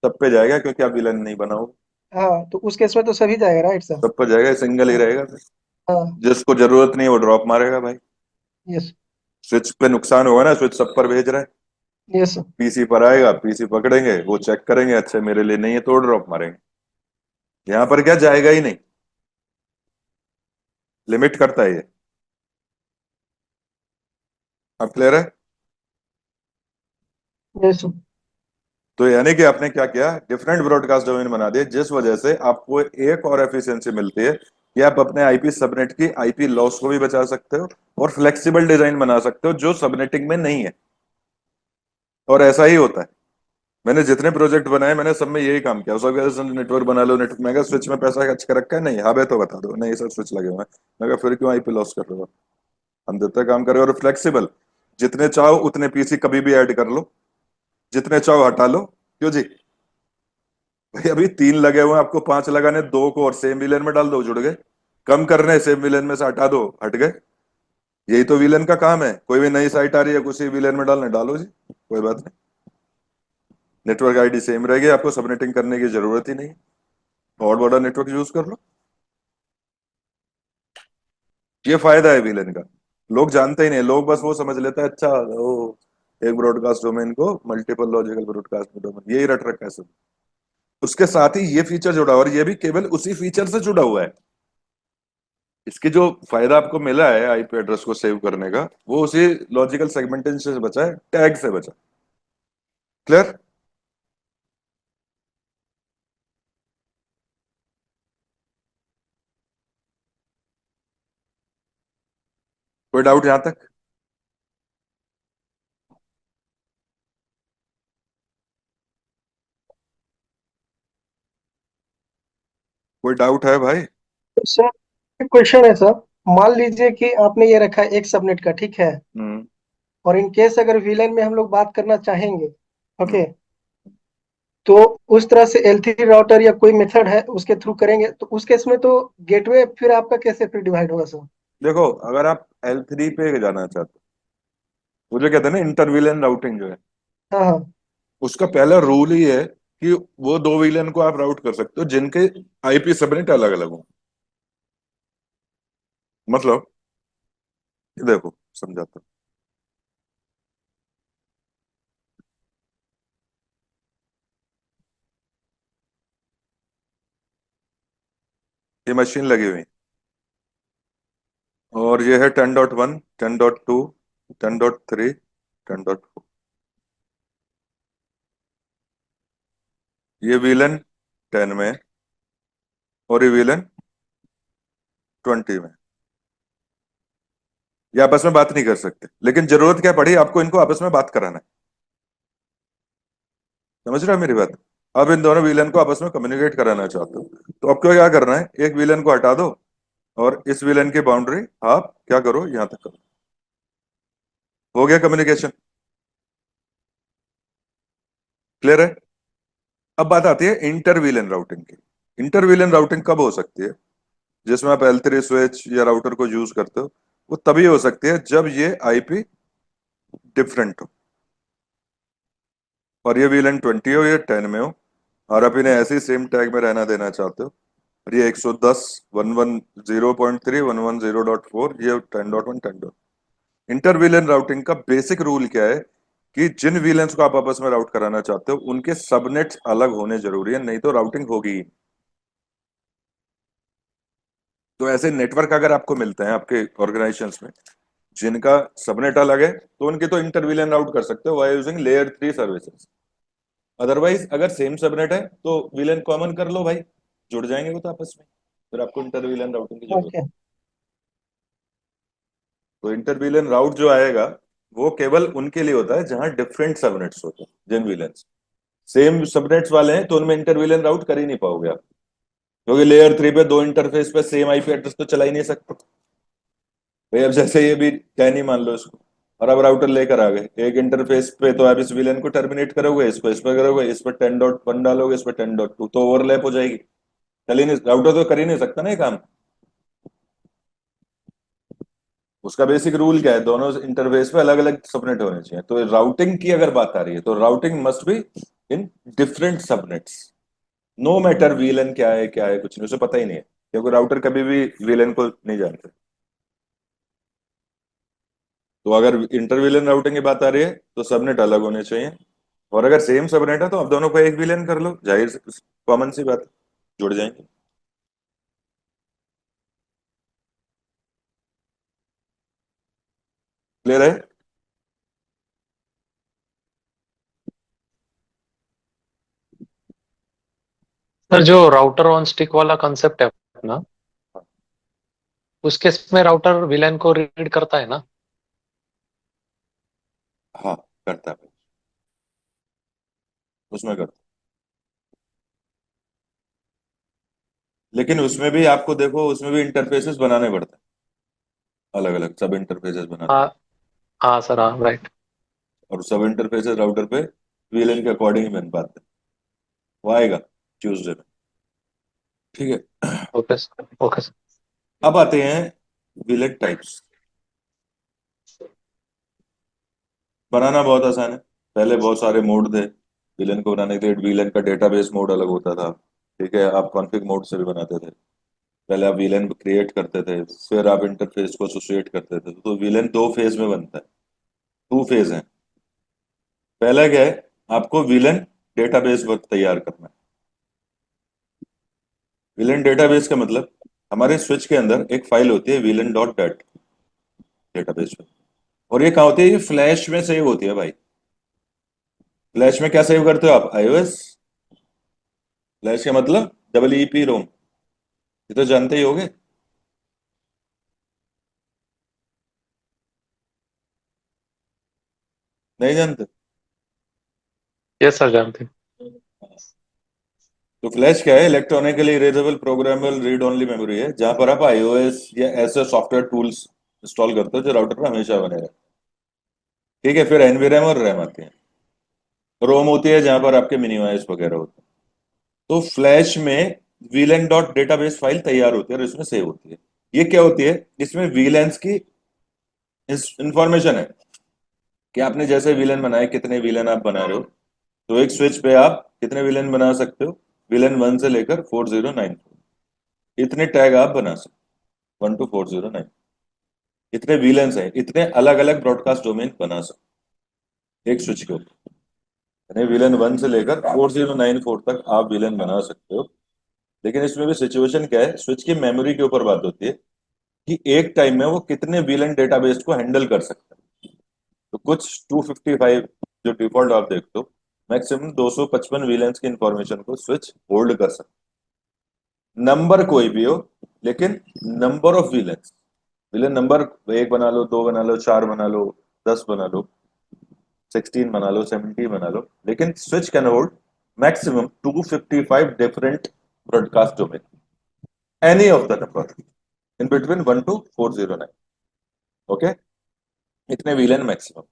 सब पे जाएगा, क्योंकि आप विलन नहीं बनाओगे। हाँ, तो उस केस में तो सभी जाएगा, राइट सर? सब पे जाएगा, सिंगल ही हाँ। रहेगा। हाँ। जिसको जरूरत नहीं है वो ड्रॉप मारेगा भाई। यस। स्विच पे नुकसान होगा ना, स्विच सब पर भेज रहा है। यस। पीसी पर आएगा, पीसी पकड़ेंगे, वो चेक करेंगे, अच्छा मेरे लिए नहीं है तो ड्रॉप मारेंगे। यहाँ पर क्या जाएगा ही नहीं, लिमिट करता है ये। अब क्लियर है? यस। तो यानी कि आपने क्या किया, डिफरेंट ब्रॉडकास्ट डोमेन बना दिए, जिस वजह से आपको एक और एफिशिएंसी मिलती है कि आप अपने आईपी सबनेट की आईपी लॉस को भी बचा सकते हो, और फ्लेक्सिबल डिजाइन बना सकते हो जो सबनेटिंग में नहीं है। और ऐसा ही होता है, मैंने जितने प्रोजेक्ट बनाए मैंने सब में यही काम किया। सब कहते हैं नेटवर्क बना लो, नेटवर्क। मैं स्विच में पैसा खर्च कर रखा है, नहीं हाँ भाई तो बता दो, नहीं सर स्विच लगे हुए हैं। मैं कहा फिर क्यों आईपी लॉस कर रहे हो? हम देते काम करें, और फ्लेक्सिबल, जितने चाहो उतने पीसी कभी भी ऐड कर लो, जितने चाहो हटा लो। क्यों जी? भाई अभी 3 लगे हुए हैं, आपको 5 लगाने, दो को और सेम विलेन में डाल दो, जुड़ गए। कम करने, सेम विलेन में से हटा दो, हट गए। यही तो विलेन का काम है। कोई भी नई साइट आ रही है, उसी विलेन में डालने, डालो जी, कोई बात नहीं। नेटवर्क आईडी सेम रहेगी, आपको सबनेटिंग करने की जरूरत ही नहीं, और बड़ा नेटवर्क यूज कर लो। ये फायदा है वीलन का, लोग जानते ही नहीं, लोग बस वो समझ लेते हैं अच्छा वो एक ब्रॉडकास्ट डोमेन को मल्टीपल लॉजिकल ब्रॉडकास्ट डोमेन, यही रट रखा है सब। उसके साथ ही ये फीचर जुड़ा हुआ है, और ये भी केवल उसी फीचर से जुड़ा हुआ है। इसकी जो फायदा आपको मिला है आईपी एड्रेस को सेव करने का, वो उसी लॉजिकल सेगमेंटेशन से बचा है, टैग से बचा। क्लियर? कोई डाउट यहां तक? कोई डाउट है भाई? तो सर एक क्वेश्चन है सर, मान लीजिए कि आपने ये रखा है एक सबनेट का, ठीक है, हम्म। और इन केस अगर वीलन में हम लोग बात करना चाहेंगे, ओके, हम्म। तो उस तरह से L3 राउटर या कोई मेथड है उसके थ्रू करेंगे, तो उस केस में तो गेटवे फिर आपका कैसे फिर डिवाइड होगा सर? देखो, अगर आप L3 पे जाना चाहते हो, वो जो कहते हैं ना इंटरविलन राउटिंग जो है, हाँ हाँ। उसका पहला रूल ही है कि वो दो विलन को आप राउट कर सकते हो जिनके आईपी सबनेट अलग अलग हो। मतलब ये देखो, समझाता हूँ। ये मशीन लगी हुई है, और ये है 10.1, 10.2, 10.3, 10.4। ये विलन 10 में है, और ये विलन 20 में। ये आपस में बात नहीं कर सकते, लेकिन जरूरत क्या पड़ी आपको इनको आपस में बात कराना है। समझ रहे हो मेरी बात? अब इन दोनों विलन को आपस में कम्युनिकेट कराना चाहते हो, तो आपको क्या करना है, एक विलन को हटा दो, और इस विलन की बाउंड्री आप क्या करो, यहां तक करो। हो गया कम्युनिकेशन? क्लियर है? अब बात आती है इंटर विलन राउटिंग की। इंटर विलन राउटिंग कब हो सकती है? जिसमें आप L3 स्विच या राउटर को यूज करते हो, वो तभी हो सकती है जब ये आईपी डिफरेंट हो, और ये VLAN 20 हो, ये 10 में हो, और आप इन्हें ऐसे ही सेम टैग में रहना देना चाहते हो, और ये 110 110.3 110.4, ये 10.1 10. इंटर VLAN राउटिंग का बेसिक रूल क्या है कि जिन VLANs को आप आपस में राउट कराना चाहते हो उनके सबनेट्स अलग होने जरूरी है, नहीं तो राउटिंग होगी ही नहीं। तो ऐसे नेटवर्क अगर आपको मिलते हैं आपके ऑर्गेनाइजेशंस में जिनका सबनेट अलग है, तो उनके तो इंटर VLAN राउट कर सकते हो by using layer 3 services. Otherwise अगर सेम सबनेट है तो VLAN कॉमन कर लो भाई, जुड़ जाएंगे वो तो आपस में, फिर आपको इंटर VLAN राउटिंग की जरूरत। ओके। तो इंटर VLAN राउट जो आएगा वो केवल उनके लिए होता है जहां डिफरेंट सबनेट्स होते हैं। जिन VLANs सेम सबनेट्स वाले हैं तो उनमें इंटर VLAN राउट कर ही नहीं पाओगे आप, क्योंकि लेयर 3 पे दो इंटरफेस पे सेम आईपी एड्रेस तो चला ही नहीं सकते भाई। अब जैसे ये भी 10 ही मान लो इसको, और अब राउटर लेकर आ गए एक इंटरफेस पे, तो आप इस विलेन को टर्मिनेट करोगे, इसको इस पर करोगे, इस पर 10.1 डालोगे, इस पर 10.2, तो ओवरलैप हो जाएगी। चल ही नहीं, राउटर तो कर ही नहीं सकता ना ये काम। उसका बेसिक रूल क्या है, दोनों इंटरफेस पे अलग अलग सबनेट होने चाहिए। तो राउटिंग की अगर बात आ रही है तो routing must be in different subnets, no matter VLAN क्या है कुछ नहीं, उसे पता ही नहीं है, क्योंकि राउटर कभी भी वीलन को नहीं जानते। तो अगर इंटर विलेन राउटिंग की बात आ रही है तो सबनेट अलग होने चाहिए, और अगर सेम सबनेट है तो आप दोनों को एक विलेन कर लो, जाहिर कॉमन सी बात है, जुड़ जाएंगे। क्लियर है? सर जो राउटर ऑन स्टिक वाला कंसेप्ट है ना, उस केस में राउटर विलन को रीड करता है ना? हाँ, करता है, उसमें करता है। लेकिन उसमें भी आपको देखो, उसमें भी इंटरफेसेस बनाने पड़ते हैं, अलग अलग सब इंटरफेसेस बनाने हाँ पड़ते हाँ सर, हाँ राइट। हैं, और सब इंटरफेसेस राउटर पे वीलन के अकॉर्डिंग ही बन पाते हैं। वो आएगा ट्यूसडे में। ठीक है। Okay sir, okay sir. अब आते हैं विलेट टाइप्स। बनाना बहुत आसान है, पहले बहुत सारे मोड थे, वीलन को बनाने के लिए वीलन का डेटाबेस मोड अलग होता था, ठीक है, आप कॉन्फ़िग मोड से भी बनाते थे। पहले आप वीलन क्रिएट करते थे, फिर आप इंटरफेस को एसोसिएट करते थे। तो वीलन दो फेज में बनता है, टू फेज है। पहला क्या है, आपको वीलन डेटाबेस वर्क तैयार करना है। वीलन डेटाबेस का मतलब हमारे स्विच के अंदर एक फाइल होती है वीलन डॉट डेट डेटाबेस में, और ये कहाँ होती है, ये फ्लैश में सेव होती है भाई। फ्लैश में क्या सेव करते हो आप, आईओएस। फ्लैश का मतलब EEP रोम, ये तो जानते ही होगे। नहीं जानते? ये सर जानते हैं। तो फ्लैश क्या है, electronically erasable programmable read only memory है, जहां पर आप आईओएस या ऐसे सॉफ्टवेयर टूल्स इंस्टॉल करते हो जो राउटर में हमेशा बने रहे। ठीक है, फिर एनवीरैम और रैम आती है। रोम होती है जहां पर आपके मिनिमाइज वगैरह होते हैं। तो फ्लैश में वीलन डॉट डेटाबेस फाइल तैयार होती है और इसमें सेव होती है। ये क्या होती है, इसमें वीलैंस की इंफॉर्मेशन है कि आपने जैसे विलन बनाए, कितने विलन आप बना रहे हो। तो एक स्विच पे आप कितने विलन बना सकते हो, विलन 1 से लेकर 4094, इतने टैग आप बना सकते हो, 1 to 409। इतने विलन्स हैं, इतने अलग अलग ब्रॉडकास्ट डोमेन बना सकते हो एक स्विच के ऊपर। यानी विलन 1 से लेकर 4094 तक आप विलन बना सकते हो। लेकिन इसमें भी सिचुएशन क्या है, स्विच की मेमोरी के ऊपर बात होती है कि एक टाइम में वो कितने विलन डेटाबेस को हैंडल कर सकता है। तो कुछ 255 जो डिफॉल्ट आप देखते हो, मैक्सिमम 255 विलेंस की इंफॉर्मेशन को स्विच होल्ड कर सकता है। नंबर कोई भी हो, लेकिन number of VLANs, VLAN number एक बना लो, दो बना लो, चार बना लो, 10 बना लो, 16 बना लो, 17 बना लो, लेकिन switch can hold maximum 255 different broadcast domain, any of the number in between 1 to 409। Okay, इतने विलेन मैक्सिमम,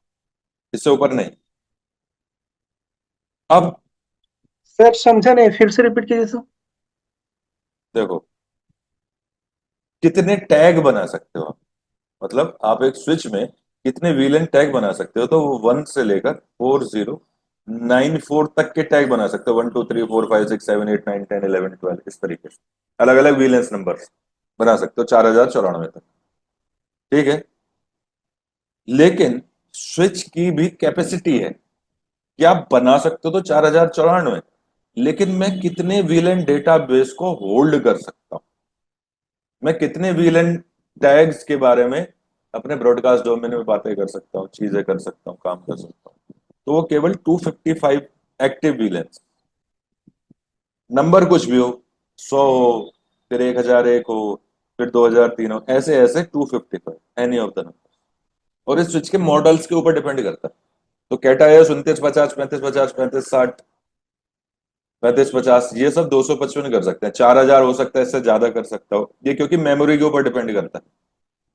इससे ऊपर नहीं। अब सर समझा नहीं, फिर से रिपीट कीजिए सर। देखो, कितने टैग बना सकते हो आप, मतलब आप एक स्विच में कितने वीलन टैग बना सकते हो। तो वो 1 से लेकर 4094 तक के टैग बना सकते हो, 1 2 3 4 5 6 7 8 9 10 11 12, इस तरीके से अलग अलग वीलेंस नंबर बना सकते हो 4094 तक। ठीक है, लेकिन स्विच की भी कैपेसिटी है कि आप बना सकते हो तो 4094, लेकिन मैं कितने वीलन डेटाबेस को होल्ड कर सकता हूं, मैं कितने वीलन टैग्स के बारे में अपने ब्रॉडकास्ट डोमेन में बातें कर सकता हूँ, चीजें कर सकता हूँ, काम कर सकता हूँ। तो वो केवल 255 एक्टिव वीलेंस, नंबर कुछ भी हो, 100 हो, फिर 1001 हो, फिर 2003 हो, ऐसे ऐसे 255 एनी ऑफ द नंबर। और इस स्विच के मॉडल्स के ऊपर डिपेंड करता है। तो कैटा है 2950, 3550, 3560, 3550, ये सब 255 कर सकते हैं। 4000 हो सकता है, इससे ज्यादा कर सकता हो ये, क्योंकि मेमोरी के ऊपर डिपेंड करता है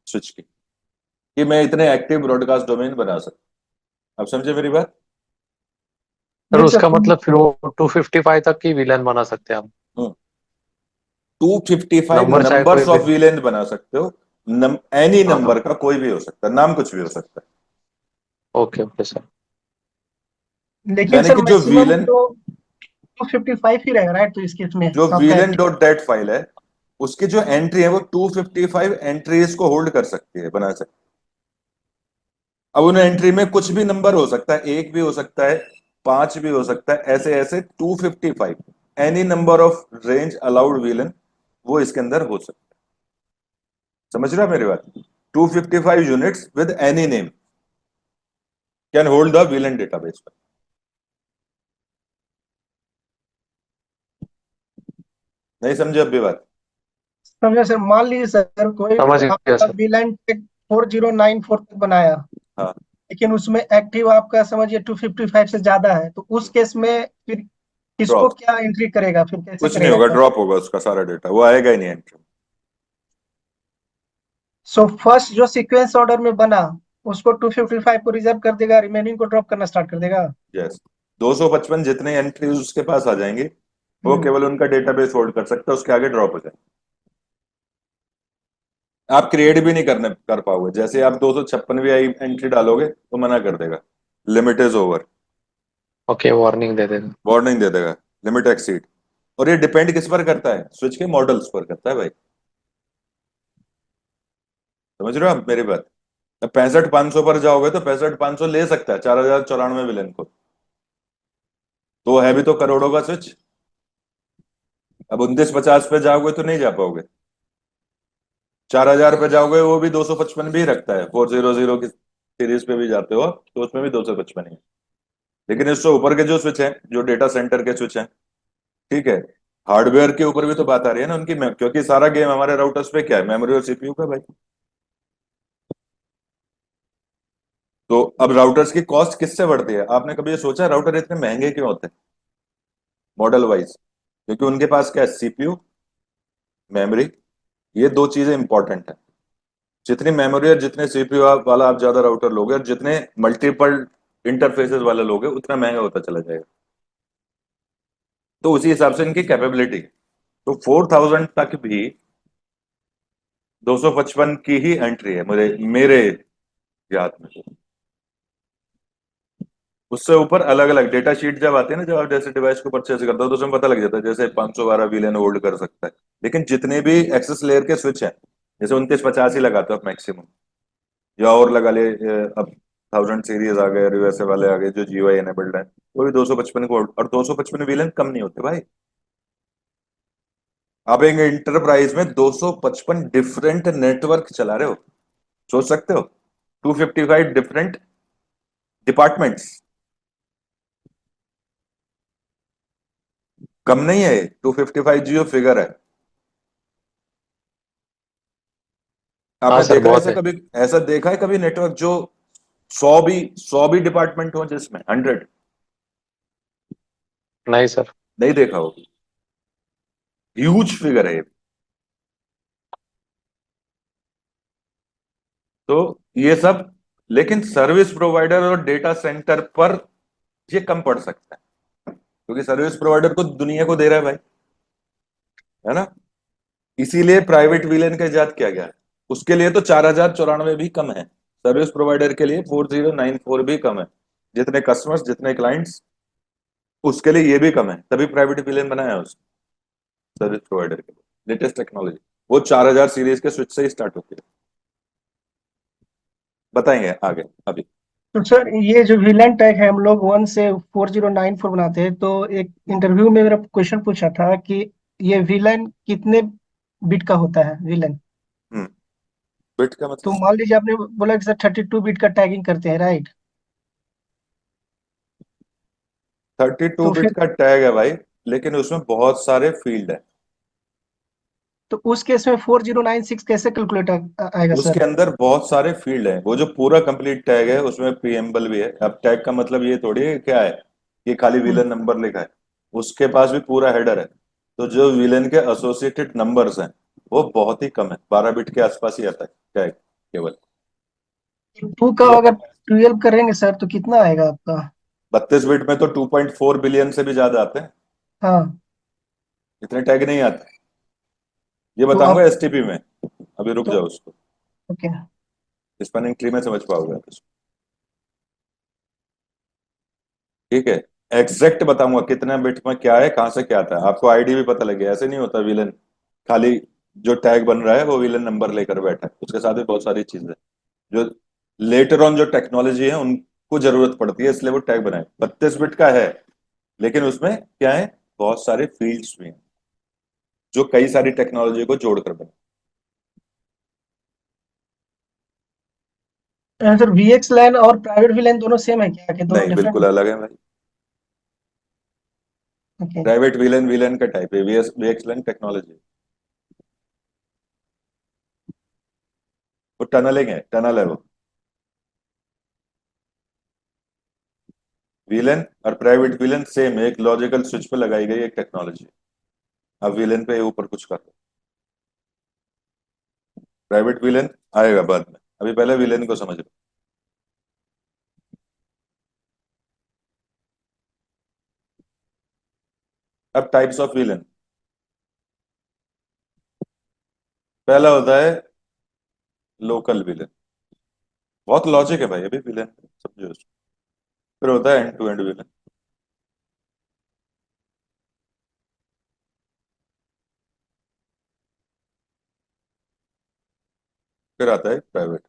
स्विच की, कि मैं इतने एक्टिव ब्रॉडकास्ट डोमेन बना सकता। आप समझे मेरी बात? सर जी उसका सर। मतलब फिर वो 255 तक की विलन बना सकते हैं हम। 255 नंबर चाहे कोई नंबर्स भी। ऑफ विलेन बना सकते हो। एनी हाँ हाँ। नंबर का कोई भी हो सकता है, नाम कुछ भी हो सकता ओके ओके सर। है। लेकिन यानी सर कि मैक्सिमम तो 255 ही रहेगा, राइट? तो इस केस में जो आपका VLAN active. Dot dat file है, उसकी जो एंट्री है वो 255 एंट्रीज को होल्ड कर सकती है, बना सकती है। अब उन एंट्री में कुछ भी नंबर हो सकता है, एक भी हो सकता है, पांच भी हो सकता है, ऐसे ऐसे 255 any number of range allowed villain वो इसके अंदर हो सकता है। समझ रहे हो मेरी बात? 255 units with any name can hold the villain database. नहीं समझे अब भी बात? समझे सर। मान लीजिए सर, कोई समझ गया आपका सर। वीलाइन 4094 तक बनाया, हाँ, लेकिन उसमें एक्टिव आपका समझिए 255 से ज्यादा है, तो उस केस में फिर किसको ड्रॉप, क्या एंट्री करेगा, फिर कैसे कुछ नहीं करेगा होगा, क्या? ड्रॉप होगा उसका सारा डेटा, वो आएगा ही नहीं एंट्री। सो फर्स्ट जो सीक्वेंस ऑर्डर में बना, उसको 255 को रिजर्व कर देगा, रिमेनिंग को ड्रॉप करना स्टार्ट कर देगा। यस, 255 जितने एंट्रीज उसके पास आ जाएंगे वो हम्म। केवल उनका डेटाबेस होल्ड कर सकता है, उसके आगे ड्रॉप हो जाए। आप क्रिएट भी नहीं कर पाओगे। जैसे आप 256वीं एंट्री डालोगे तो मना कर देगा, limit is over. Okay, warning दे देगा। वार्निंग दे देगा, लिमिट एक्सीड। और ये डिपेंड किस पर करता है? स्विच के मॉडल्स पर करता है भाई। समझ रहे हो आप मेरी बात? 65,500 पर जाओगे तो 65,500 ले सकता है 4,094 विलेन को, तो है भी तो करोड़ों का स्विच। अब 2950 पे जाओगे तो नहीं जा पाओगे। 4,000 पे जाओगे, वो भी 255 भी रखता है, 400 की सीरीज पे भी जाते हो तो उसमें भी 255 ही है। लेकिन इससे ऊपर के जो स्विच हैं, जो डेटा सेंटर के स्विच हैं, ठीक है, हार्डवेयर के ऊपर भी तो बात आ रही है ना उनकी, क्योंकि सारा गेम हमारे राउटर्स पे क्या है, मेमोरी और सीपीयू का भाई। तो अब राउटर्स की कॉस्ट किससे बढ़ती है? आपने कभी ये सोचा राउटर इतने महंगे क्यों होते हैं मॉडल वाइज? क्योंकि उनके पास क्या है, सीपीयू, मेमोरी, ये दो चीजें इंपॉर्टेंट है। जितनी मेमोरी और जितने सीपीयू वाला आप ज्यादा राउटर लोगे और जितने मल्टीपल इंटरफेसेस वाले लोगे, उतना महंगा होता चला जाएगा। तो उसी हिसाब से इनकी कैपेबिलिटी, तो 4,000 तक भी 255 की ही एंट्री है मेरे मेरे याद में। उससे ऊपर अलग अलग डेटा शीट जब आती है ना, जब आप जैसे डिवाइस को परचेज करते हो तो उसमें पता लग जाता है, जैसे 512 विलियन होल्ड कर सकता है। लेकिन जितने भी एक्सेस लेयर के स्विच हैं, जैसे 2950 ही लगाते हो आप मैक्सिमम, या और लगा ले, अब 1000 सीरीज आ गए, वैसे वाले आ गए जो जीओआई एनेबल्ड है, वो भी 255 को, और 255 विलियन कम नहीं होते भाई। आप एक इंटरप्राइज में 255 डिफरेंट नेटवर्क चला रहे हो, सोच सकते हो? 255 डिफरेंट डिपार्टमेंट्स, कम नहीं है ये, 255 जियो फिगर है। हाँ आपने सर, देखा बहुत ऐसा है। कभी, ऐसा देखा है कभी नेटवर्क जो 100 भी डिपार्टमेंट हो जिसमें 100? नहीं सर। नहीं देखा होगा। ह्यूज फिगर है ये। तो ये सब, लेकिन सर्विस प्रोवाइडर और डेटा सेंटर पर ये कम पड़ सकता है, क्योंकि सर्विस प्रोवाइडर को दुनिया को दे रहा है भाई, है ना? इसीलिए प्राइवेट विलेन का इजाद किया गया है। उसके लिए तो 4,094 भी कम है, सर्विस प्रोवाइडर के लिए 4,094 भी कम है। जितने कस्टमर्स, जितने क्लाइंट्स, उसके लिए ये भी कम है, तभी प्राइवेट विलेन बनाया है उसने सर्विस प्रोवाइडर के लिए। लेटेस्ट टेक्नोलॉजी, वो 4,000 सीरीज के स्विच से ही स्टार्ट होती है। बताएंगे आगे अभी। तो सर ये जो विलन टैग है हम लोग 1 से 4094 बनाते हैं, तो एक इंटरव्यू में मेरा क्वेश्चन पूछा था कि ये विलन कितने बिट का होता है विलन। हम्म। बिट का तो मतलब? मान लीजिए आपने बोला कि सर 32 बिट का टैगिंग करते हैं, राइट? 32 तो बिट फिर का टैग है भाई, लेकिन उसमें बहुत सारे फील्ड है। तो उस केस में 4096 कैसे कैलकुलेट आएगा उसके सर? अंदर बहुत सारे फील्ड हैं, वो जो पूरा कंप्लीट टैग है उसमें प्रीएम्बल भी है। अब टैग का मतलब ये थोड़ी है क्या है, ये खाली हम्म, विलन नंबर लिखा है। उसके पास भी पूरा हेडर है। तो जो विलन के एसोसिएटेड नंबर्स हैं, वो बहुत ही कम है, 12 बिट के आसपास ही आता है टैग केवल। 2 का अगर 12 करेंगे सर तो कितना आएगा आपका? 32 बिट में तो 2.4 बिलियन से भी ज्यादा आते हैं, हाँ। इतने टैग नहीं आते। ये तो बताऊंगा आप एसटीपी में, अभी रुक तो जाओ उसको। ओके। स्पैनिंग ट्री में समझ पाओगे आप इसको, ठीक है? एग्जैक्ट बताऊंगा कितने बिट में क्या है, कहां से क्या आता है, आपको आईडी भी पता लगे। ऐसे नहीं होता विलन खाली जो टैग बन रहा है वो विलन नंबर लेकर बैठा है, उसके साथ भी बहुत सारी चीजें जो लेटर ऑन जो टेक्नोलॉजी है उनको जरूरत पड़ती है, इसलिए वो टैग बनाए। 32 बिट का है, लेकिन उसमें क्या है, बहुत सारे फील्ड्स भी हैं जो कई सारी टेक्नोलॉजी को जोड़कर बने। सर वीएक्स लैन और प्राइवेट वीलैन दोनों सेम है क्या, कि दोनों नहीं, डिफरेंट बिल्कुल है? अलग है भाई। ओके। प्राइवेट विलन विलन का टाइप है, वीएक्सएलएन टेक्नोलॉजी। वो टनलिंग है, टनल है वो। विलन और प्राइवेट विलन सेम, एक लॉजिकल स्विच पे लगाई गई एक टेक्नोलॉजी। अब विलन पे ऊपर कुछ कर दो, प्राइवेट विलन आएगा बाद में, अभी पहले विलन को समझ लो। अब टाइप्स ऑफ विलन, पहला होता है लोकल विलन, बहुत लॉजिक है भाई, अभी विलन समझो उसको। फिर होता है एंड टू एंड विलन, फिर आता है प्राइवेट।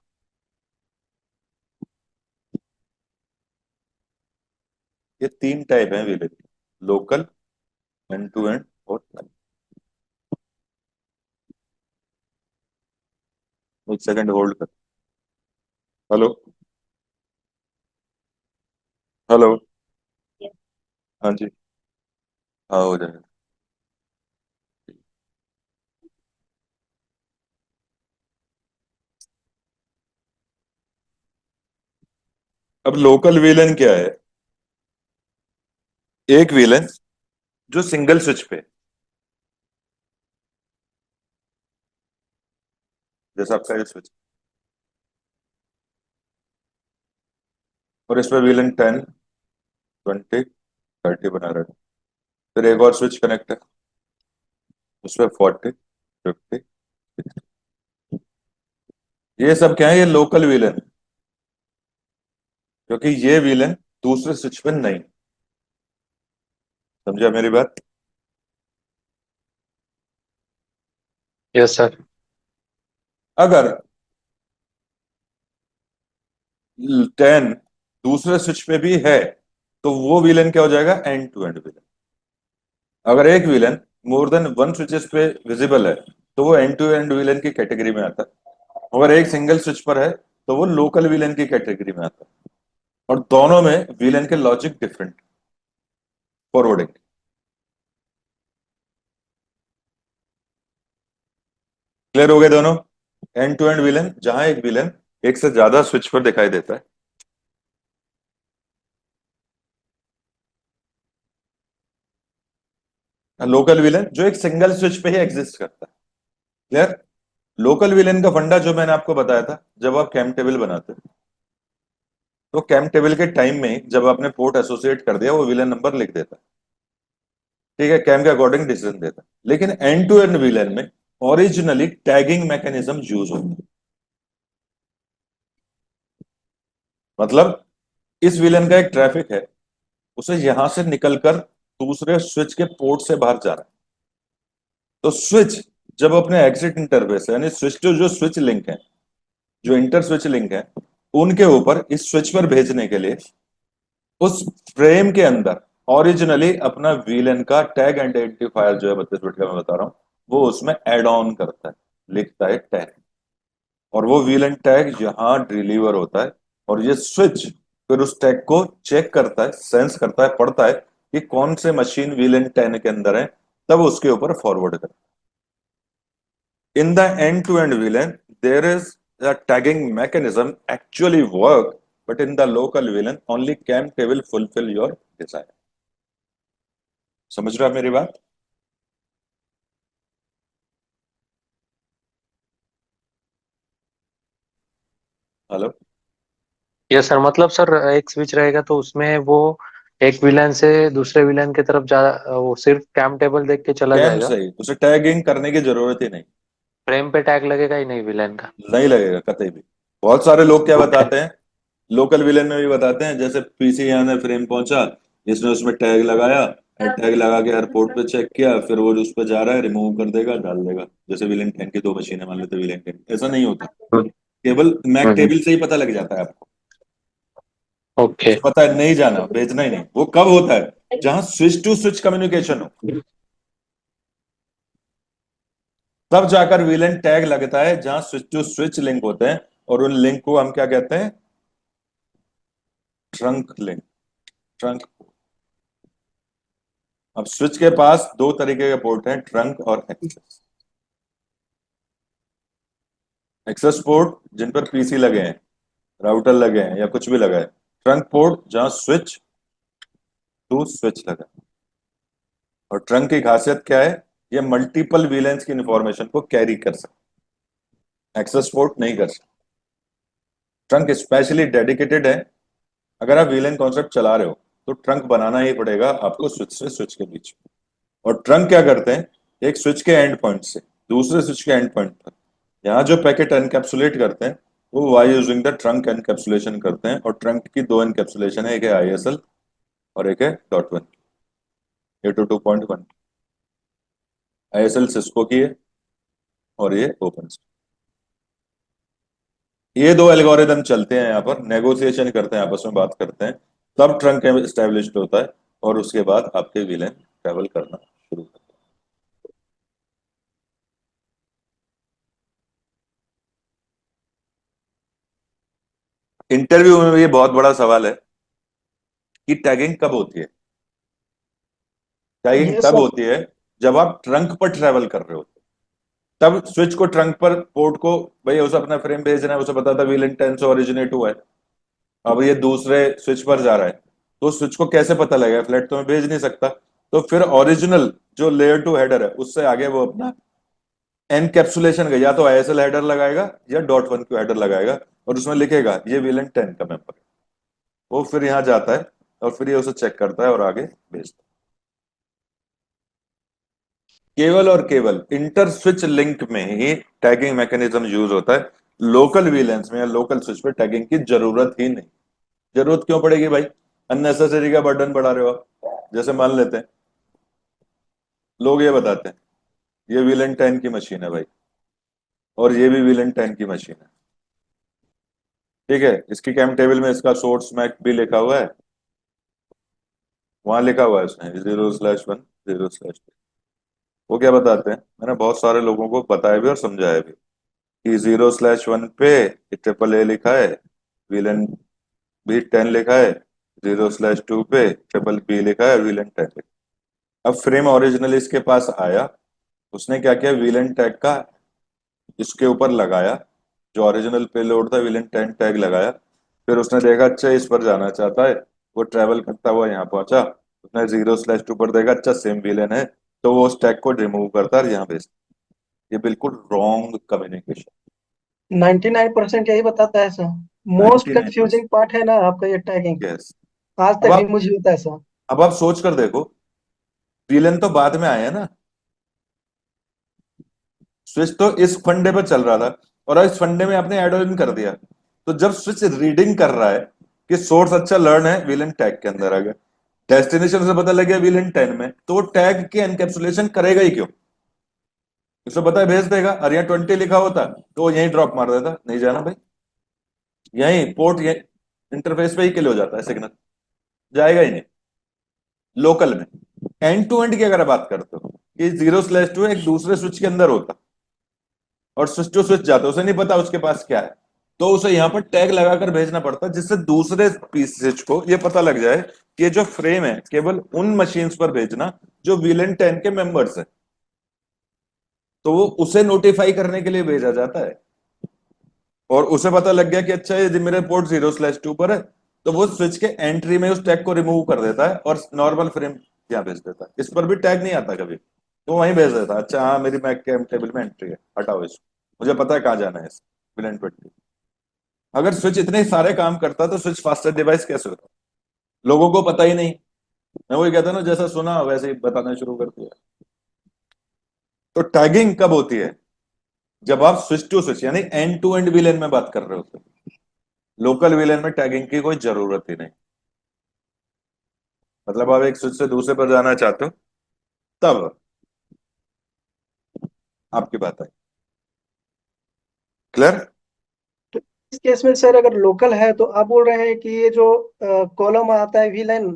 ये 3 टाइप हैं VLAN, local, end to end और प्राइवेट। एक सेकंड होल्ड कर। Hello, hello. हाँ जी। हाँ, हो जाएगा। अब लोकल विलेन क्या है? एक विलेन जो सिंगल स्विच पे, जैसा आपका ये स्विच, और इसमें विलेन 10, 20, 30 बना रहा है। फिर एक और स्विच कनेक्ट है, उसमें 40, 50। ये सब क्या है? ये लोकल विलेन, क्योंकि ये विलेन दूसरे स्विच पे नहीं। समझा मेरी बात? Yes sir. अगर 10 दूसरे स्विच पे भी है तो वो विलेन क्या हो जाएगा? End to end VLAN. अगर एक VLAN more than one switches पे विजिबल है तो वो एंड टू एंड विलेन की कैटेगरी में आता है। अगर एक सिंगल स्विच पर है तो वो लोकल विलेन की कैटेगरी में आता है। और दोनों में विलेन के लॉजिक डिफरेंट, फॉरवर्डिंग। क्लियर हो गए दोनों? एंड टू एंड विलेन जहां एक विलेन एक से ज्यादा स्विच पर दिखाई देता है। लोकल विलेन जो एक सिंगल स्विच पे ही एग्जिस्ट करता है। क्लियर? लोकल विलेन का फंडा जो मैंने आपको बताया था, जब आप कैम टेबल बनाते हैं तो कैम टेबल के टाइम में जब आपने पोर्ट एसोसिएट कर दिया वो विलेन नंबर लिख देता है। ठीक है, कैम के अकॉर्डिंग डिसीजन देता है। लेकिन एंड टू एंड विलेन में ओरिजिनली टैगिंग मैकेनिज्म यूज होता है। मतलब इस विलेन का एक ट्रैफिक है, उसे यहां से निकलकर दूसरे स्विच के पोर्ट से बाहर जा रहा है। तो स्विच जब अपने एग्जिट इंटरफेस यानी स्विच टू जो स्विच लिंक है, जो इंटर स्विच लिंक है, उनके ऊपर इस स्विच पर भेजने के लिए उस फ्रेम के अंदर ओरिजिनली अपना वीलन का टैग आइडेंटिफायर जो है 32 बिट का मैं बता रहा हूं, वो उसमें एड ऑन करता है, लिखता है टैग। और वो वीलन टैग यहां डिलीवर होता है। और ये स्विच फिर उस टैग को चेक करता है, सेंस करता है, पढ़ता है कि कौन से मशीन वीलन 10 के अंदर है, तब उसके ऊपर फॉरवर्ड करता है। In the end to end VLAN there is a tagging mechanism actually work, but in the local VLAN only CAMT will fulfill your desire. समझ रहे हो आप मेरी बात? हेलो। यस सर, मतलब सर एक स्विच रहेगा तो उसमें वो एक विलेन से दूसरे विलेन की तरफ जा, वो सिर्फ कैम टेबल देख के चला कैम जाएगा। सही, उसे टैगिंग करने की जरूरत ही नहीं। फ्रेम पे टैग लगेगा ही नहीं विलेन का। नहीं लगेगा कतई भी। बहुत सारे लोग क्या ओके। बताते हैं, लोकल विलेन में भी बताते हैं, जैसे पीसी यहाँ ने फ्रेम पहुंचा, इसने उसमें टैग लगाया, टैग लगा के हर पोर्ट पे चेक किया, फिर वो उस पर जा रहा है, रिमूव कर देगा, डाल देगा। जैसे विलेन 10 की 2 मशीनें मान लेते विलेन 10, ऐसा नहीं होता। केवल मैक टेबल से ही पता लग जाता है आपको। ओके। उसे पता है नहीं जाना, भेजना ही नहीं। वो कब होता है? जहां स्विच टू स्विच कम्युनिकेशन हो, तब जाकर वीलेन टैग लगता है जहां स्विच टू स्विच लिंक होते हैं। और उन लिंक को हम क्या कहते हैं? Trunk link, trunk. अब स्विच के पास 2 तरीके के पोर्ट हैं, ट्रंक और एक्सेस। एक्सेस पोर्ट जिन पर पीसी लगे हैं, राउटर लगे हैं या कुछ भी लगा है। ट्रंक पोर्ट जहां स्विच टू स्विच लगा है। और ट्रंक की खासियत क्या है? ये मल्टीपल वीलेंस की इंफॉर्मेशन को कैरी कर सकता है, एक्सेस पोर्ट नहीं कर सकता। ट्रंक स्पेशली डेडिकेटेड है। अगर आप वीलन कॉन्सेप्ट चला रहे हो तो ट्रंक बनाना ही पड़ेगा आपको स्विच से स्विच के बीच में। और ट्रंक क्या करते हैं? एक स्विच के एंड पॉइंट से दूसरे स्विच के एंड पॉइंट पर यहाँ जो पैकेट एनकैप्सुलेट करते हैं वो by using the trunk encapsulation करते हैं। और ट्रंक की 2 एनकैप्सुलेशन है, एक है आईएसएल और एक है .1, 802.1। आईएसएल सिस्को की है और ये ओपन। ये दो एल्गोरिदम चलते हैं यहाँ पर, नेगोशिएशन करते हैं, आपस में बात करते हैं, तब ट्रंक एस्टेब्लिश्ड होता है और उसके बाद आपके विलेन ट्रेवल करना शुरू करते हैं। इंटरव्यू में भी ये बहुत बड़ा सवाल है कि टैगिंग कब होती है। टैगिंग ये तब सब होती है जब आप ट्रंक पर ट्रेवल कर रहे हो, तब स्विच को ट्रंक पर पोर्ट को, भाई उसे अपना फ्रेम भेजना है, उसे पता था विलेन 10 से ओरिजिनेट हुआ है, अब ये दूसरे स्विच पर जा रहा है, तो स्विच को कैसे पता लगेगा, फ्लैट तो मैं भेज नहीं सकता, तो फिर ओरिजिनल जो लेयर टू हेडर है उससे आगे वो अपना एनकैप्सुलेशन का या तो आईएसएल हेडर लगाएगा या डॉट वन क्यू हेडर लगाएगा और उसमें लिखेगा ये विलन 10 का मेंबर है। वो फिर यहाँ जाता है और फिर ये उसे चेक करता है और आगे भेजता है। केवल और केवल इंटर स्विच लिंक में ही टैगिंग मैकेनिज्म यूज होता है, लोकल वीलेंस में या लोकल स्विच पे टैगिंग की जरूरत ही नहीं। जरूरत क्यों पड़ेगी भाई, अननेसेसरी का बर्डन बढ़ा रहे हो आप। जैसे मान लेते हैं, लोग ये बताते हैं ये विलन 10 की मशीन है भाई, और ये भी विलन 10 की मशीन है, ठीक है, इसकी कैम टेबल में इसका सोर्स मैक भी लिखा हुआ है, वहां लिखा हुआ है उसने 0/1 0/2। वो क्या बताते हैं, मैंने बहुत सारे लोगों को बताया भी और समझाया भी कि 0/1 पे ट्रिपल ए लिखा है, विलन भी 10 लिखा है, 0/2 पे ट्रिपल बी लिखा है, विलन 10 लिखा है। अब फ्रेम ओरिजिनल इसके पास आया, उसने क्या किया, विलन टैग का इसके ऊपर लगाया, जो ओरिजिनल पेलोड था विलन 10 टैग लगाया, फिर उसने देखा अच्छा इस पर जाना चाहता है, वो ट्रेवल करता हुआ यहाँ पहुंचा, उसने 0/2 पर देखा अच्छा सेम विलन है, तो वो उस टैग को रिमूव करता है और यहाँ भेजता है। ये बिल्कुल रॉन्ग कम्युनिकेशन। 99% यही बताता है सर। मोस्ट 99%। कंफ्यूजिंग पार्ट है ना आपका ये टैगिंग। यस। आज अब तक भी आप मुझे होता है सर। अब आप सोच कर देखो, विलन तो बाद में आया ना, स्विच तो इस फंडे पर चल रहा था और इस फंडे में आपने एड ऑन कर दिया, तो जब स्विच रीडिंग कर रहा है कि सोर्स अच्छा लर्न है, विलन टैग के अंदर आ गया, डेस्टिनेशन से पता लग गया विलन 10 में, तो वो टैग की एनकैप्सुलेशन करेगा ही क्यों, उसे पता है भेज देगा, और यहाँ 20 लिखा होता तो वो यहीं ड्रॉप मार देता, नहीं जाना भाई, यहीं पोर्ट यहीं इंटरफेस पे ही किल हो जाता है सिग्नल, जाएगा ही नहीं लोकल में। एंड टू एंड की अगर बात करते हो कि 0/2 एक दूसरे स्विच के अंदर होता और स्विच टू स्विच जाता, उसे नहीं पता उसके पास क्या है, तो उसे यहां पर टैग लगाकर भेजना पड़ता, जिससे दूसरे पीस स्विच को यह पता लग जाए कि ये जो फ्रेम है केवल उन मशीन्स पर भेजना जो विलन 10 के मेंबर्स है, तो वो उसे नोटिफाई करने के लिए भेजा जाता है। और उसे पता लग गया कि अच्छा ये मेरे पोर्ट 0/2 पर है, तो वो स्विच के एंट्री में उस टैग को रिमूव कर देता है और नॉर्मल फ्रेम यहाँ भेज देता है, इस पर भी टैग नहीं आता कभी, तो वहीं भेज देता है अच्छा हाँ मेरी मैक के टेबल में एंट्री है, हटाओ इसको, मुझे पता है कहाँ जाना है इस विलन 20। अगर स्विच इतने सारे काम करता तो स्विच फास्टर डिवाइस कैसे होता, लोगों को पता ही नहीं। मैं वही कहता ना, जैसा सुना वैसे ही बताना शुरू कर दिया। तो टैगिंग कब होती है, जब आप स्विच टू स्विच यानी एंड टू एंड विलेन में बात कर रहे होते हैं, लोकल विलेन में टैगिंग की कोई जरूरत ही नहीं। मतलब आप एक स्विच से दूसरे पर जाना चाहते हो, तब आपकी बात है क्लियर। तो इस केस में सर अगर लोकल है तो आप बोल रहे हैं कि ये जो कॉलम आता है विलेन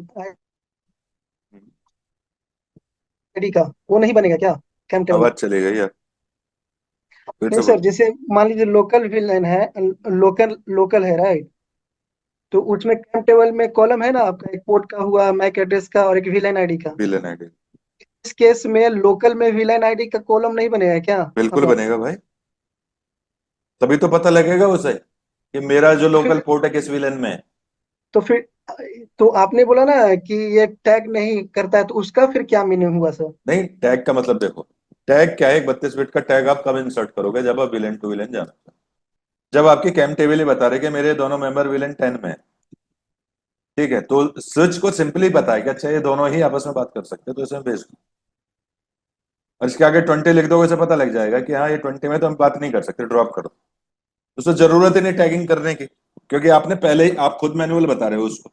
आईडी का, वो नहीं बनेगा क्या कैम टेबल? आवाज चली गई यार, फिर नहीं से सर, बोलो। जैसे मान लीजिए लोकल विलेन है, लोकल लोकल है राइट, तो उसमें कैम टेबल में कॉलम है ना आपका, एक पोर्ट का हुआ, मैक एड्रेस का और एक विलेन आईडी का। विलन आईडी इस केस में लोकल में विलेन आईडी का कॉलम नहीं बनेगा क्या बिल्कुल आपका? बनेगा भाई, तभी तो पता लगेगा उसे कि मेरा जो तो लोकल फिर पोर्ट है किस विलन में है। तो फिर तो आपने बोला ना कि ये टैग नहीं करता है, तो उसका फिर क्या मीनिंग हुआ सर? नहीं, टैग का मतलब देखो, टैग क्या है, एक 32 बिट का टैग आप कब इंसर्ट करोगे, जब आप विलन टू विलन जाना चाहो। जब आपकी कैम टेबल ही बता रहे कि मेरे दोनों मेंबर विलन 10 में है, ठीक है, तो स्विच को सिंपली पता है कि अच्छा ये दोनों ही आपस में बात कर सकते हैं, तो इसमें भेज दो, और इसके आगे 20 लिख दोगे, इसे पता लग जाएगा कि हाँ ये 20 में तो हम बात नहीं कर सकते, ड्रॉप कर दो। उसको जरूरत ही नहीं टैगिंग करने की, क्योंकि आपने पहले ही, आप खुद मैनुअल बता रहे हो उसको,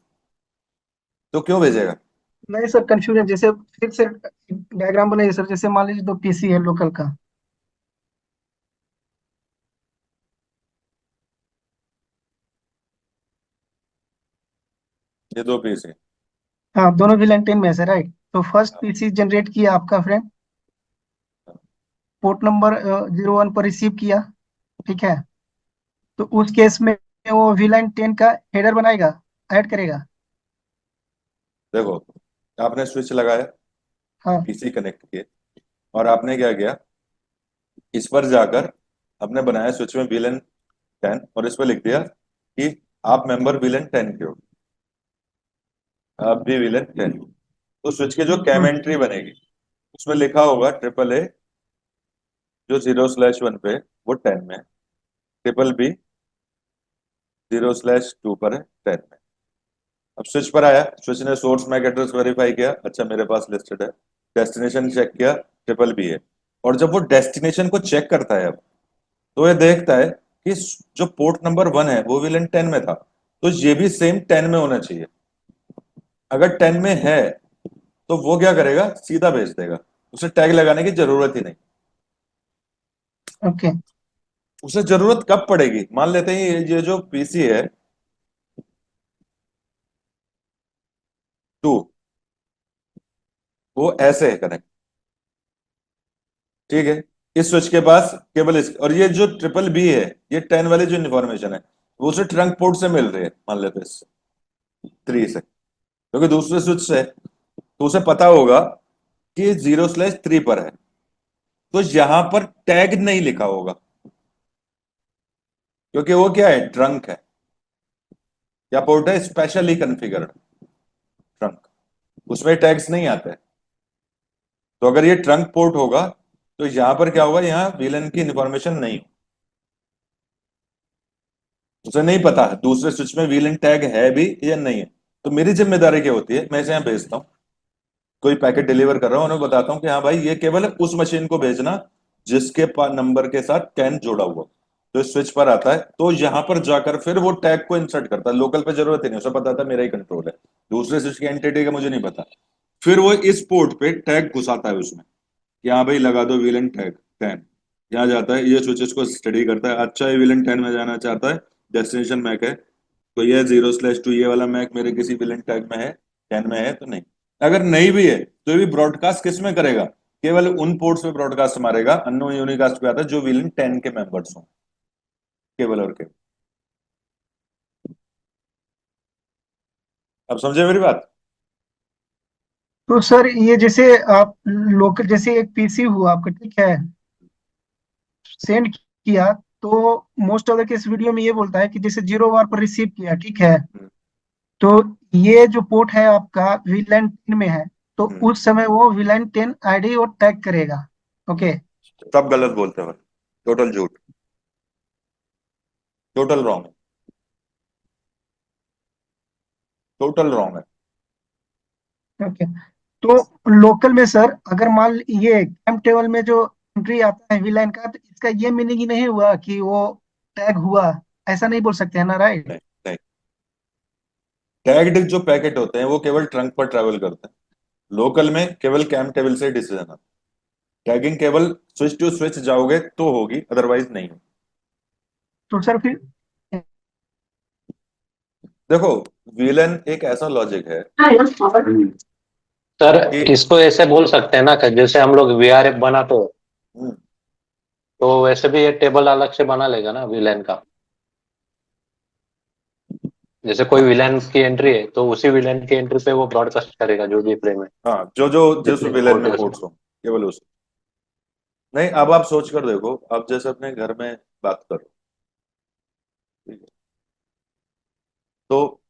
तो क्यों भेजेगा। नहीं सर, कंफ्यूजन, जैसे फिर से डायग्राम बनाइए सर, जैसे मान लीजिए दो पीसी है लोकल का। ये दो पीसी। हाँ, दोनों VLAN 10 में से, राइट। तो फर्स्ट पीसी जनरेट किया आपका फ्रेंड, पोर्ट नंबर 01 पर रिसीव किया, ठीक है। तो उस केस में वो VLAN 10 का हेडर बनाएगा, ऐड करेगा। देखो, आपने स्विच लगाया, हाँ पीसी कनेक्ट किए, और आपने क्या किया, इस पर जाकर आपने बनाया स्विच में VLAN 10 और इस पर लिख दिया कि आप मेंबर VLAN 10 के हो, आप भी VLAN 10। तो स्विच की जो कैम एंट्री बनेगी उसमें लिखा होगा AAA जो 0/1 पे वो 10 में है, BBB 0/2 पर है 10 में। अब स्विच पर आया, स्विच ने सोर्स मैक एड्रेस वेरीफाई किया, अच्छा मेरे पास लिस्टेड है, डेस्टिनेशन चेक किया, BBB है। और जब वो डेस्टिनेशन को चेक करता है अब, तो ये देखता है कि जो पोर्ट नंबर 1 है वो VLAN 10 में था, तो ये भी सेम 10 में होना चाहिए। अगर 10 में है तो वो क्या करेगा, सीधा भेज देगा, उसे टैग लगाने की जरूरत ही नहीं। ओके। उसे जरूरत कब पड़ेगी, मान लेते हैं ये जो पीसी है 2, वो ऐसे है कनेक्ट, ठीक है। इस स्विच के पास केवल इस, और ये जो BBB है, ये 10 वाली जो इन्फॉर्मेशन है वो उसे ट्रंक पोर्ट से मिल रही है, मान लेते हैं इस 3 से, क्योंकि दूसरे स्विच से तो उसे पता होगा कि 0/3 पर है, तो यहां पर टैग नहीं लिखा होगा, क्योंकि वो क्या है, ट्रंक है। क्या पोर्ट है, स्पेशली कॉन्फ़िगर्ड ट्रंक, उसमें टैग्स नहीं आते। तो अगर ये ट्रंक पोर्ट होगा तो यहां पर क्या होगा, यहाँ VLAN की इंफॉर्मेशन नहीं, उसे नहीं पता दूसरे स्विच में VLAN टैग है भी या नहीं है। तो मेरी जिम्मेदारी क्या होती है, मैं इसे यहाँ भेजता हूँ, कोई पैकेट डिलीवर कर रहा हूँ, उन्हें बताता हूँ कि हाँ भाई ये केवल उस मशीन को भेजना जिसके नंबर के साथ 10 जोड़ा हुआ। तो स्विच पर आता है, तो यहां पर जाकर फिर वो टैग को इंसर्ट करता है, लोकल पे जरूरत ही नहीं, उसे पता था मेरा ही कंट्रोल है, दूसरे स्विच की एंटिटी का मुझे नहीं पता। फिर वो इस पोर्ट पे टैग घुसाता है उसमें कि हाँ भाई लगा दो VLAN टैग 10। यहाँ जाता है, ये स्विच इसको स्टडी करता है, अच्छा ये VLAN 10 में जाना चाहता है, डेस्टिनेशन मैक है, तो ये 0/2 ये वाला मैक मेरे किसी VLAN टैग में है, 10 में है तो नहीं। अगर नहीं भी है तो ये भी ब्रॉडकास्ट किस में करेगा, केवल उन पोर्ट्स पे ब्रॉडकास्ट मारेगा, अननोन यूनिकास्ट पे आता है जो VLAN 10 के मेंबर्स हों, केवल और केवल। अब समझे मेरी बात? तो सर ये जैसे आप लोकल, जैसे एक पीसी हुआ आपका, ठीक है, सेंड किया, तो most of the case video में ये बोलता है कि जैसे 0 वार पर रिसीव किया, ठीक है। हम्म, तो ये जो पोर्ट है आपका VLAN 10 में है, तो हम्म। उस समय वो VLAN 10 आईडी और टैग करेगा। ओके। सब गलत बोलते हैं, टोटल झूठ, टोटल रॉन्ग, टोटल रॉन्ग है। ओके। तो लोकल में सर, अगर मान ये टाइम टेबल में जो एंट्री आता है VLAN का, तो इसका ये मीनिंग ही नहीं हुआ कि वो टैग हुआ, ऐसा नहीं बोल सकते हैं ना, राइट। नहीं, नहीं, टैग्ड जो पैकेट होते हैं वो केवल ट्रंक पर ट्रैवल करते हैं, लोकल में केवल कैम टेबल से डिसीजन आता है। टैगिंग केवल स्विच टू स्विच जाओगे तो होगी, अदरवाइज नहीं होगी। तो सर फिर देखो, VLAN एक ऐसा लॉजिक है सर कि इसको ऐसे बोल सकते हैं ना कि जैसे हम लोग VRF बनाते हो, हम्म, तो वैसे भी ये टेबल अलग से बना लेगा ना VLAN का। जैसे कोई VLAN की एंट्री है तो उसी VLAN की एंट्री पे वो ब्रॉडकास्ट करेगा जो भी फ्रेम है, हाँ, जो जो जिस जितने भी VLAN पोर्ट में है उसमें। पोर्ट्स हो केवल उस, नहीं, अब आप सोच कर देखो, आप जैसे अपने घर में बात करो, ठीक है, तो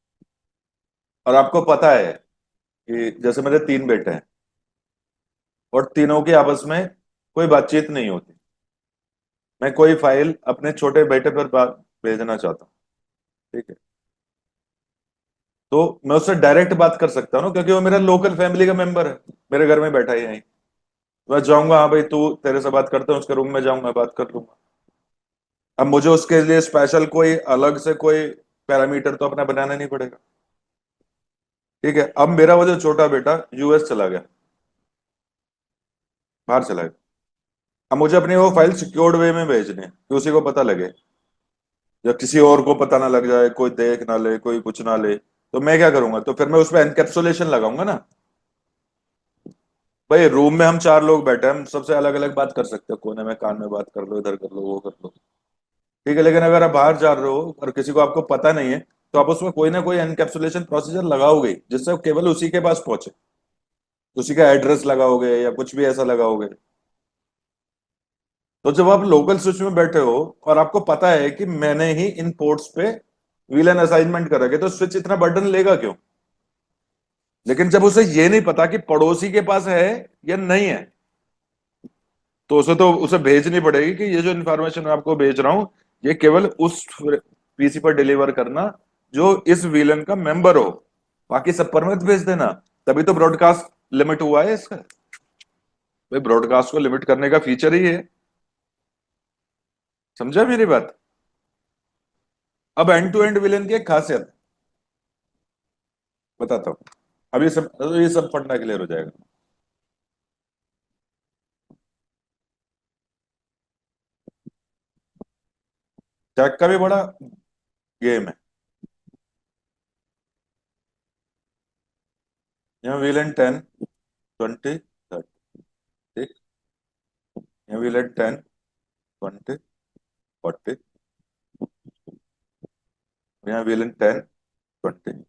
और आपको पता है कि जैसे मेरे 3 बेटे हैं और तीनों की आपस में कोई बातचीत नहीं होती, मैं कोई फाइल अपने छोटे बेटे पर बात भेजना चाहता हूँ, ठीक है, तो मैं उससे डायरेक्ट बात कर सकता हूँ ना, क्योंकि वो मेरा लोकल फैमिली का मेंबर है, मेरे घर में बैठा ही है। मैं जाऊंगा, हाँ भाई तू तेरे से बात करता हूँ, उसके रूम में जाऊंगा, बात कर लूंगा। अब मुझे उसके लिए स्पेशल कोई अलग से कोई पैरामीटर तो अपना बनाना नहीं पड़ेगा, ठीक है। अब मेरा वो जो छोटा बेटा US चला गया, बाहर चला गया, अब मुझे अपनी वो फाइल सिक्योर्ड वे में भेजनी है कि उसी को पता लगे, या किसी और को पता ना लग जाए, कोई देख ना ले, कोई कुछ ना ले, तो मैं क्या करूंगा, तो फिर मैं उसमें एनकैप्सुलेशन लगाऊंगा ना। भाई रूम में हम 4 लोग बैठे हैं, हम सबसे अलग अलग बात कर सकते हैं, कोने में कान में बात कर लो, इधर कर लो, वो कर लो, ठीक है। लेकिन अगर आप बाहर जा रहे हो और किसी को आपको पता नहीं है, तो आप उसमें कोई ना कोई एनकैप्सुलेशन प्रोसीजर लगाओगे ही, जिससे वो केवल उसी के पास पहुंचे, उसी का एड्रेस लगाओगे या कुछ भी ऐसा लगाओगे। तो जब आप लोकल स्विच में बैठे हो और आपको पता है कि मैंने ही इन पोर्ट्स पे वीलन असाइनमेंट कर रखे, तो स्विच इतना बर्डन लेगा क्यों। लेकिन जब उसे ये नहीं पता कि पड़ोसी के पास है या नहीं है, तो उसे भेजनी पड़ेगी कि ये जो इन्फॉर्मेशन मैं आपको भेज रहा हूं, ये केवल उस पीसी पर डिलीवर करना जो इस वीलन का मेंबर हो, बाकी सब पर मत भेज देना। तभी तो ब्रॉडकास्ट लिमिट हुआ है इसका। भाई ब्रॉडकास्ट को लिमिट करने का फीचर ही है। समझा मेरी बात। अब एंड टू एंड विलन की एक खासियत बताता हूं। अब ये सब फंडा क्लियर हो जाएगा। टैग का भी बड़ा गेम है। यहाँ विलन 10, 20, 30, ठीक। यहाँ विलन 10, 20, 40, यहाँ विलन 10, 20।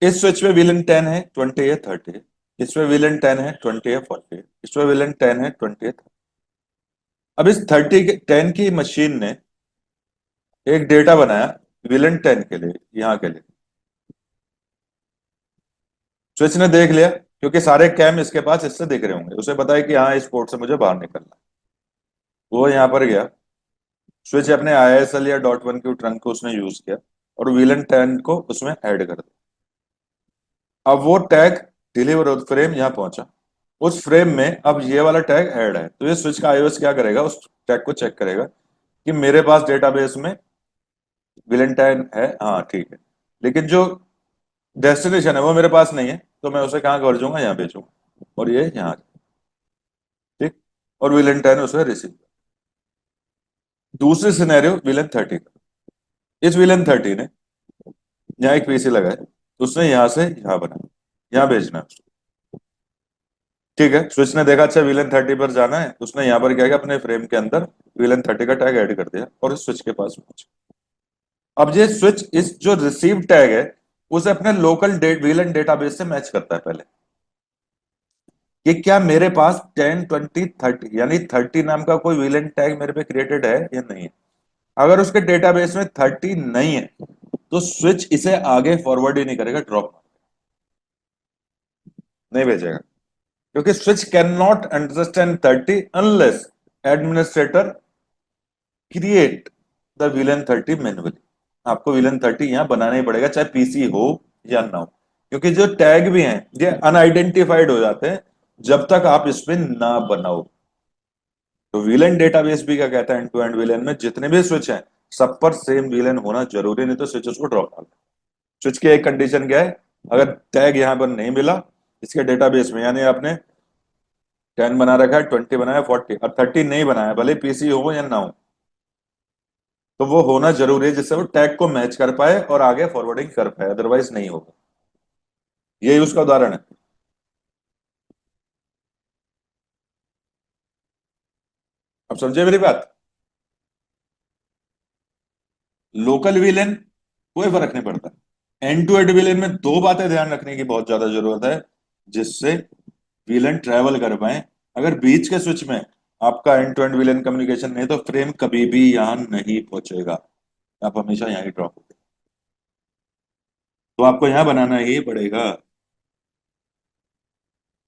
इस स्विच में विलन 10 है, 20 है, 30 है। इसमें विलन 10 है, 20 है, 40 है। इसमें विलन 10 है, 20 है, 30। अब इस 10 की मशीन ने एक डेटा बनाया विलन 10 के लिए, यहां के लिए। स्विच ने देख लिया, क्योंकि सारे कैम इसके पास इससे दिख रहे होंगे, उसे पता है कि हाँ इस पोर्ट से मुझे बाहर निकलना है। वो यहां पर गया, स्विच अपने ISL या .1 के ट्रंक को उसने यूज किया और विलन 10 को उसमें ऐड कर दिया। अब वो टैग डिलीवर फ्रेम यहां पहुंचा, उस फ्रेम में अब ये वाला टैग ऐड है, तो ये स्विच का iOS क्या करेगा, उस टैग को चेक करेगा कि मेरे पास डेटाबेस में विलन 10 है, हाँ ठीक है, लेकिन जो डेस्टिनेशन है वो मेरे पास नहीं है, तो मैं उसे कहाँ भेजूंगा, यहाँ भेजूंगा, और ये यहाँ, ठीक। और विलन 10 उसे रिसीव। दूसरी सिनेरियो विलन 30 का। इस विलन 30 ने यहाँ एक पीसी लगाया, उसने यहां से यहाँ बनाया, यहाँ भेजना है उसको। ठीक है, स्विच ने देखा अच्छा विलन 30 पर जाना है, उसने यहाँ पर क्या किया, अपने फ्रेम के अंदर विलन 30 का टैग ऐड कर दिया और इस स्विच के पास पहुंचा। अब ये स्विच इस जो रिसीव टैग है उसे अपने लोकल विलन डेटाबेस से मैच करता है पहले, कि क्या मेरे पास 10, 20, 30 यानी 30 नाम का कोई विलन टैग मेरे पे क्रिएटेड है या नहीं है। अगर उसके डेटाबेस में 30 नहीं है, तो स्विच इसे आगे फॉरवर्ड ही नहीं करेगा, ड्रॉप नहीं भेजेगा, क्योंकि switch can not understand 30 unless administrator create the villain 30 manually. आपको विलन 30 यहां बनाना ही पड़ेगा, चाहे पीसी हो या ना हो, क्योंकि जो टैग भी हैं ये अनआइडेंटिफाइड हो जाते हैं जब तक आप इसमें ना बनाओ। तो विलन डेटाबेस भी क्या कहता है, एंड टू एंड विलन में जितने भी स्विच हैं सब पर सेम विलन होना जरूरी, नहीं तो स्विचेस को ड्रॉप कर। स्विच की एक कंडीशन क्या है, अगर टैग यहां पर नहीं मिला इसके डेटाबेस में, यानी आपने 10 बना रखा है, 20 बनाया, 40 और 30 नहीं बनाया, भले पीसी हो या ना हो, तो वो होना जरूरी है जिससे वो टैग को मैच कर पाए और आगे फॉरवर्डिंग कर पाए, अदरवाइज नहीं होगा। यही उसका उदाहरण है। अब समझे मेरी बात। लोकल विलेन कोई फर्क नहीं पड़ता, एंड टू एंड विलेन में दो बातें ध्यान रखने की बहुत ज्यादा जरूरत है जिससे विलेन ट्रेवल कर पाए। अगर बीच के स्विच में आपका end to end VLAN communication नहीं, तो फ्रेम कभी भी यहां नहीं पहुंचेगा, आप हमेशा यहां ही ड्रॉप होते। तो आपको यहां बनाना ही पड़ेगा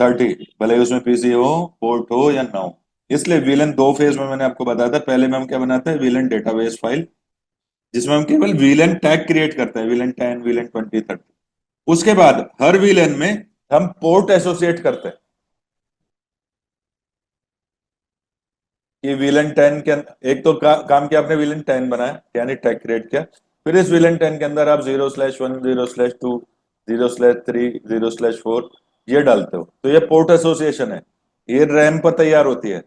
30, भले ही उसमें पीसी हो, पोर्ट हो या ना हो। इसलिए विलन दो फेज में मैंने आपको बताया था, पहले में हम क्या बनाते हैं, विलन डेटाबेस फाइल, जिसमें हम केवल विलन टैग क्रिएट करते हैं, विलन 10, विलन 20, 30। उसके बाद हर विलन में हम पोर्ट एसोसिएट करते हैं कि विलन 10 के एक तो काम किया आपने, विलन 10 बनाया यानी टैग क्रिएट किया, फिर इस विलन 10 के अंदर आप 0/1, 0/2, 0/3, 0/4 ये डालते हो, तो ये पोर्ट एसोसिएशन है, ये रैम पर तैयार होती है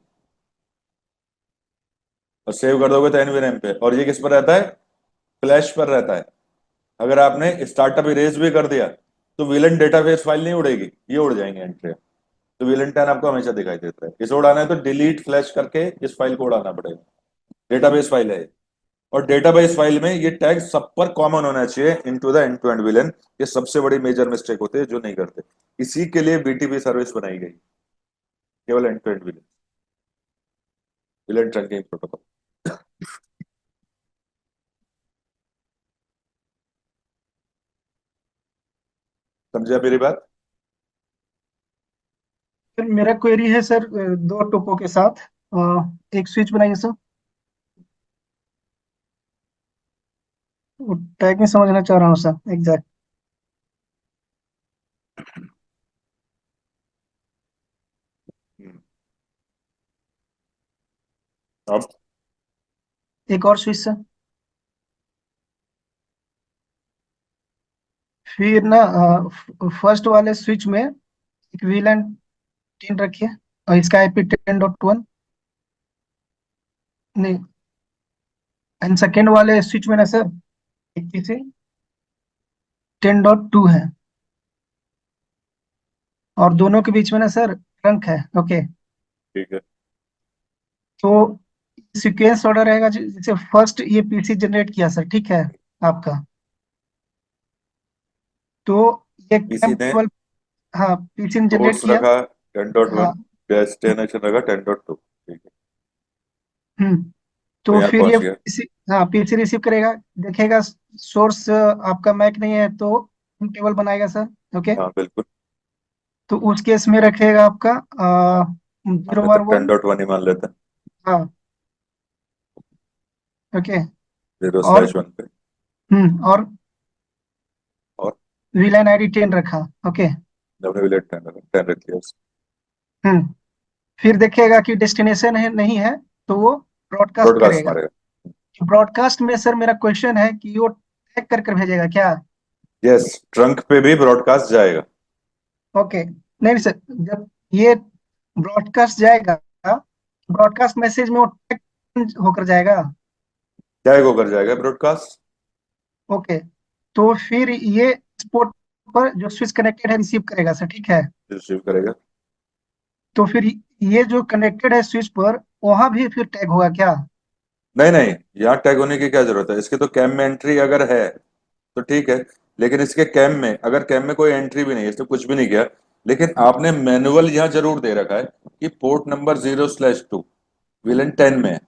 और सेव कर दोगे तो एनवी रैम पे, और ये किस पर रहता है, फ्लैश पर रहता है। अगर आपने स्टार्टअप इरेज भी कर दिया तो विलन डेटाबेस फाइल नहीं उड़ेगी, ये उड़ जाएंगे एंट्री। तो विलन 10 आपको हमेशा दिखाई देता है। इसे उड़ाना है तो डिलीट फ्लैश करके इस फाइल को उड़ाना पड़ेगा। डेटाबेस फाइल है ये। और डेटाबेस फाइल में ये टैग सब पर कॉमन होना चाहिए into the end to end VLAN. ये सबसे बड़ी मेजर मिस्टेक होती है जो नहीं करते। इसी के लिए बीटीपी सर्विस बनाई गई, केवल end to end VLAN, VLAN trunking protocol. समझे आप मेरी बात? फिर मेरा क्वेरी है सर, दो टोपो के साथ एक स्विच बनाइए सर। टैग में समझना चाह रहा हूँ सर एग्जैक्ट। अब एक और स्विच सर। फिर ना फर्स्ट वाले स्विच में एक VLAN 10 रखिए और इसका आईपी 10.1 नहीं। एंड सेकेंड वाले स्विच में ना सर एक पीसी 10.2 है और दोनों के बीच में ना सर ट्रंक है। ओके, ठीक है। तो सीक्वेंस ऑर्डर रहेगा जैसे फर्स्ट ये पीसी जनरेट किया सर, ठीक है आपका। तो ये पीसी कैम ने टेबल, हाँ पीसी ने जनरेट पोर्ट्स किया। रखा 10.1, हाँ। डेस्टिनेशन रखा 10.2। ठीक है, हम्म। तो तो यहाँ फिर पहुंच ये गया। पीसी, हाँ पीसी रिसीव करेगा, देखेगा सोर्स आपका मैक नहीं है तो टेबल बनाएगा सर। ओके, हाँ बिल्कुल, तो उस केस में रखेगा आपका हम 011। 10.1 ही मान लेते हैं। हाँ। ओके। जीरो और स्लैश वन पे। और और VLAN आईडी 10 रखा। ओके। हमने विलेट 10 रख लिया। हम्म। फिर देखेगा कि डेस्टिनेशन है नहीं है तो वो ब्रॉडकास्ट ब्रॉडकास्ट करेगा। मारेगा। ब्रॉडकास्ट में सर मेरा क्वेश्चन है कि वो टैग कर कर भेजेगा क्या? यस, ट्रंक पे भी ब्रॉडकास्ट जाएगा। ओके, नहीं सर, जब ये ब्रॉडकास्ट जाएगा, ब्रॉडकास्ट मैसेज में वो टैग होकर जाएगा। टैग होकर जाएगा ब्रॉडकास्ट। ओके, तो फिर ये पोर्ट पर जो स्विच कनेक्टेड है रिसीव करेगा सर, ठीक है। रिसीव करेगा। तो फिर ये जो कनेक्टेड है स्विच पर वहां भी फिर टैग होगा क्या? नहीं नहीं, यहाँ टैग होने की क्या जरूरत है? इसके तो कैम में एंट्री अगर है तो ठीक है, लेकिन इसके कैम में, अगर कैम में कोई एंट्री भी नहीं है, इसने कुछ भी नहीं किया, लेकिन आपने मैनुअल यहाँ जरूर दे रखा है कि पोर्ट नंबर 0/2 विलन 10 में है।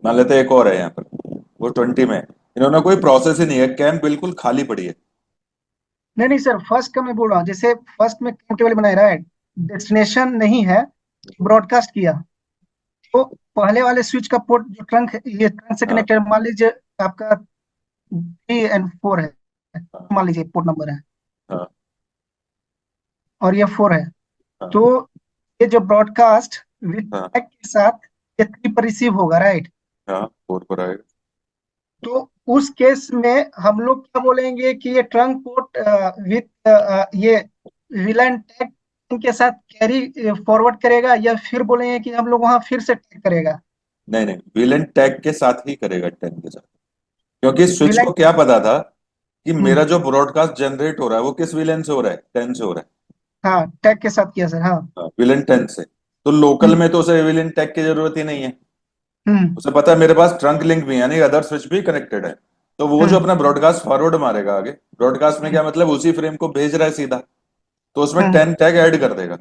मान लेते हैं एक और है यहाँ पर, वो 20 में है। इन्होंने कोई प्रोसेस ही नहीं है, कैम बिल्कुल खाली पड़ी है। नहीं नहीं सर, फर्स्ट का मैं बोल रहा हूँ, जैसे फर्स्ट में टेबल बनाया रहा है, डेस्टिनेशन नहीं है, ब्रॉडकास्ट किया, तो पहले वाले स्विच का पोर्ट जो ट्रंक है, ये ट्रंक से हाँ कनेक्टेड मान लीजिए आपका 3 और 4 है, हाँ मान लीजिए पोर्ट नंबर है हाँ और ये 4 है। हाँ तो ये जो ब्रॉडकास्ट विद हाँ टैग के साथ ये 3 पर रिसीव होगा, राइट? हाँ, 4 पर आएगा। तो उस केस में हम लोग क्या बोलेंगे कि ये ट्रंक पोर्ट विथ ये विलन टैग के साथ कैरी फॉरवर्ड करेगा, या फिर बोलेंगे कि हम लोग वहां फिर से टैग करेगा? नहीं नहीं, विलन टैग के साथ ही करेगा, 10 के साथ। क्योंकि स्विच विलन, को क्या पता था कि मेरा हम्म, जो ब्रॉडकास्ट जनरेट हो रहा है वो किस विलेन से हो रहा है? 10 से हो रहा हाँ टैग के साथ किया सर, हाँ। है, विलेन 10 से। तो लोकल हम्म। में तो उसे विलेन टैग की जरूरत ही नहीं है। हम्म। उसे पता है मेरे पास ट्रंक लिंक भी है, यानी अदर स्विच भी कनेक्टेड है। तो वो जो हम्म। अपना ब्रॉडकास्ट फॉरवर्ड मारेगा आगे, ब्रॉडकास्ट में हम्म। क्या मतलब, उसी फ्रेम को भेज रहा है सीधा, तो उसमें हम्म। 10 टैग ऐड कर देगा,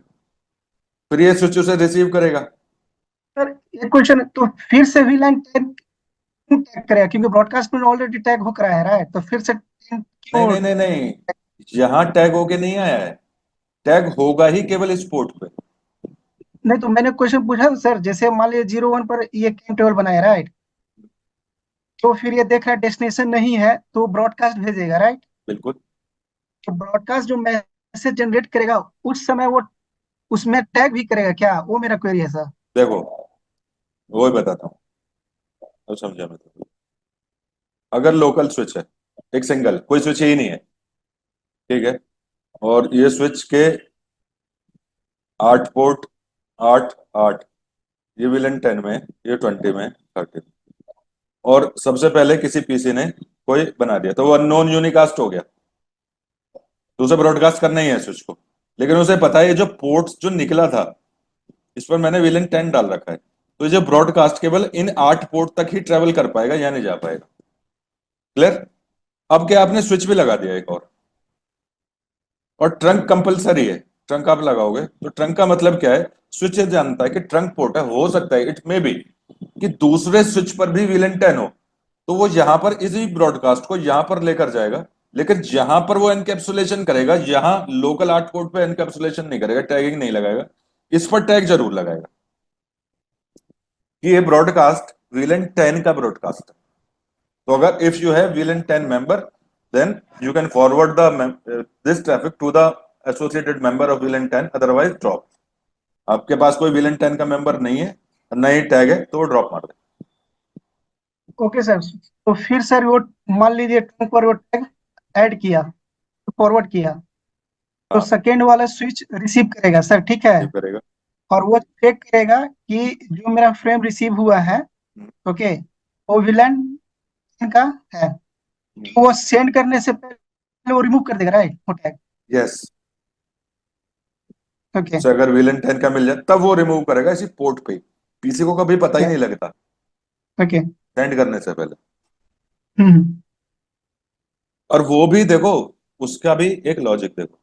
फिर ये स्विच उसे रिसीव करेगा। सर एक क्वेश्चन, तो फिर से विलन टैग क्यों टैग करेगा? क्योंकि ब्रॉडकास्ट में ऑलरेडी टैग हो करा है, राइट? तो फिर से 10 नहीं क्यों? नहीं नहीं नहीं, यहां टैग होके नहीं आया है, टैग होगा ही केवल इस पोर्ट पे। नहीं, तो मैंने क्वेश्चन पूछा सर, जैसे मान लीजिए 0 1 पर ये कैम टेबल बनाया, राइट? तो फिर ये देख रहा है डेस्टिनेशन नहीं है तो ब्रॉडकास्ट भेजेगा, राइट? बिल्कुल। तो ब्रॉडकास्ट जो मैसेज जनरेट करेगा उस समय वो उसमें टैग भी करेगा क्या? वो मेरा क्वेरी है सर। देखो, वो ही बताता हूँ, अब समझा मैं तो। अगर लोकल स्विच है, एक सिंगल, कोई स्विच ही नहीं है, ठीक है, और ये स्विच के 8 पोर्ट, 8 8, ये विलन 10 में, ये 20 में, 30 में। और सबसे पहले किसी पीसी ने कोई बना दिया तो वो अननोन यूनिकास्ट हो गया, तो उसे ब्रॉडकास्ट करना ही है स्विच को। लेकिन उसे पता है ये जो पोर्ट जो निकला था इस पर मैंने विलन 10 डाल रखा है, तो ये जो ब्रॉडकास्ट केवल इन 8 पोर्ट तक ही ट्रेवल कर पाएगा, या नहीं जा पाएगा। क्लियर? अब क्या आपने स्विच भी लगा दिया एक और ट्रंक कंपलसरी है, ट्रंक आप लगाओगे तो ट्रंक का मतलब क्या है, स्विच ये जानता है कि ट्रंक पोर्ट है, हो सकता है इट मे बी कि दूसरे स्विच पर भी विलन 10 हो, तो वो यहां पर इसी ब्रॉडकास्ट को यहां पर लेकर जाएगा, लेकिन जहां पर वो एनकैप्सुलेशन करेगा यहां लोकल 8 पोर्ट पे एनकैप्सुलेशन नहीं करेगा, टैगिंग नहीं लगाएगा, इस पर टैग जरूर लगाएगा कि ये ब्रॉडकास्ट विलन 10 का ब्रॉडकास्ट है। तो अगर if you have VLAN 10 member then you can forward the this traffic to the associated member of VLAN 10, otherwise drop. आपके पास कोई विलन 10 का मेंबर नहीं है, नहीं टैग है, तो वो ड्रॉप मार दे। ओके सर, तो फिर सर वो मान लीजिए ट्रंक पर वो टैग ऐड किया, फॉरवर्ड किया, तो हाँ, सेकेंड वाला स्विच रिसीव करेगा सर, ठीक है, ये करेगा। और वो चेक करेगा कि जो मेरा फ्रेम रिसीव हुआ है, हम्म, ओके, वो विलन का है, हम्म, तो वो सेंड करने से पहले वो रिमूव कर देगा, राइट, वो टैग। यस। ओके। उसे अगर विलन 10 का मिल जाए तब वो रिमूव करेगा इसी पोर्ट पे, पीसी को कभी पता ही नहीं लगता ओके। सेंड करने से पहले। हम्म। और वो भी देखो, उसका भी एक लॉजिक देखो।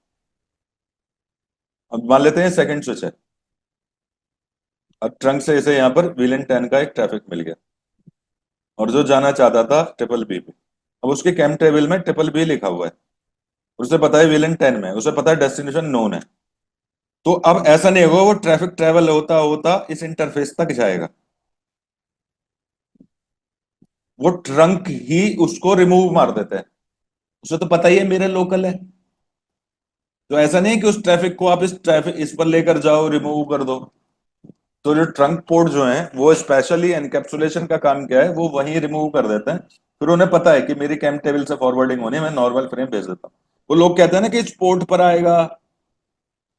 अब मान लेते हैं सेकंड स्विच है, अब ट्रंक से इसे यहां पर विलन 10 का एक ट्रैफिक मिल गया और जो जाना चाहता था ट्रिपल बी पे, अब उसके कैम टेबल में ट्रिपल बी लिखा हुआ है, उसे पता है विलन 10 में है, उसे पता है डेस्टिनेशन नोन है, तो अब ऐसा नहीं होगा वो ट्रैफिक ट्रेवल होता होता इस इंटरफेस तक जाएगा, वो ट्रंक ही उसको रिमूव मार देता है, उसे तो पता ही है मेरे लोकल है। तो ऐसा नहीं कि उस ट्रैफिक को आप इस ट्रैफिक इस पर लेकर जाओ रिमूव कर दो। तो जो ट्रंक पोर्ट जो है वो स्पेशली एनकैप्सुलेशन का काम क्या है, वो वहीं रिमूव कर देते हैं, फिर उन्हें पता है कि मेरी कैम टेबल से फॉरवर्डिंग होनी है, मैं नॉर्मल फ्रेम भेज देता हूँ। वो लोग कहते हैं ना कि इस पोर्ट पर आएगा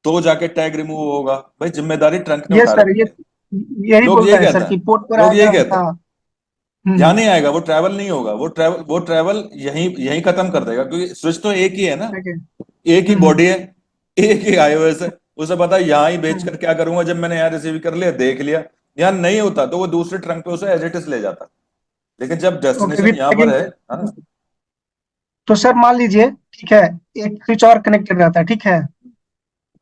तो जाके टैग रिमूव होगा, भाई जिम्मेदारी ट्रंक ने ये उठा सर, रखी ये है। यही लोग बोलता ये है कहते सर हैं, कि पोर्ट पर लोग आएगा। यही कहते हैं, हाँ। यहाँ नहीं आएगा, वो ट्रैवल नहीं होगा, वो ट्रैवल यहीं यहीं खत्म कर देगा, क्योंकि स्विच तो एक ही है ना, ओके। एक ही बॉडी है, एक ही आईओएस है, उसे पता है यहाँ ही बेच हम्म। कर क्या करूंगा, जब मैंने यहाँ रिसीव कर लिया देख लिया, यहाँ नहीं होता तो वो दूसरे ट्रंक पे उसे एज इट इज ले जाता, लेकिन जब ओके, डेस्टिनेशन विद यहाँ पर टैगिंग। है, हाँ। तो सर मान लीजिए, ठीक है, एक स्विच और कनेक्टेड रहता है, ठीक है,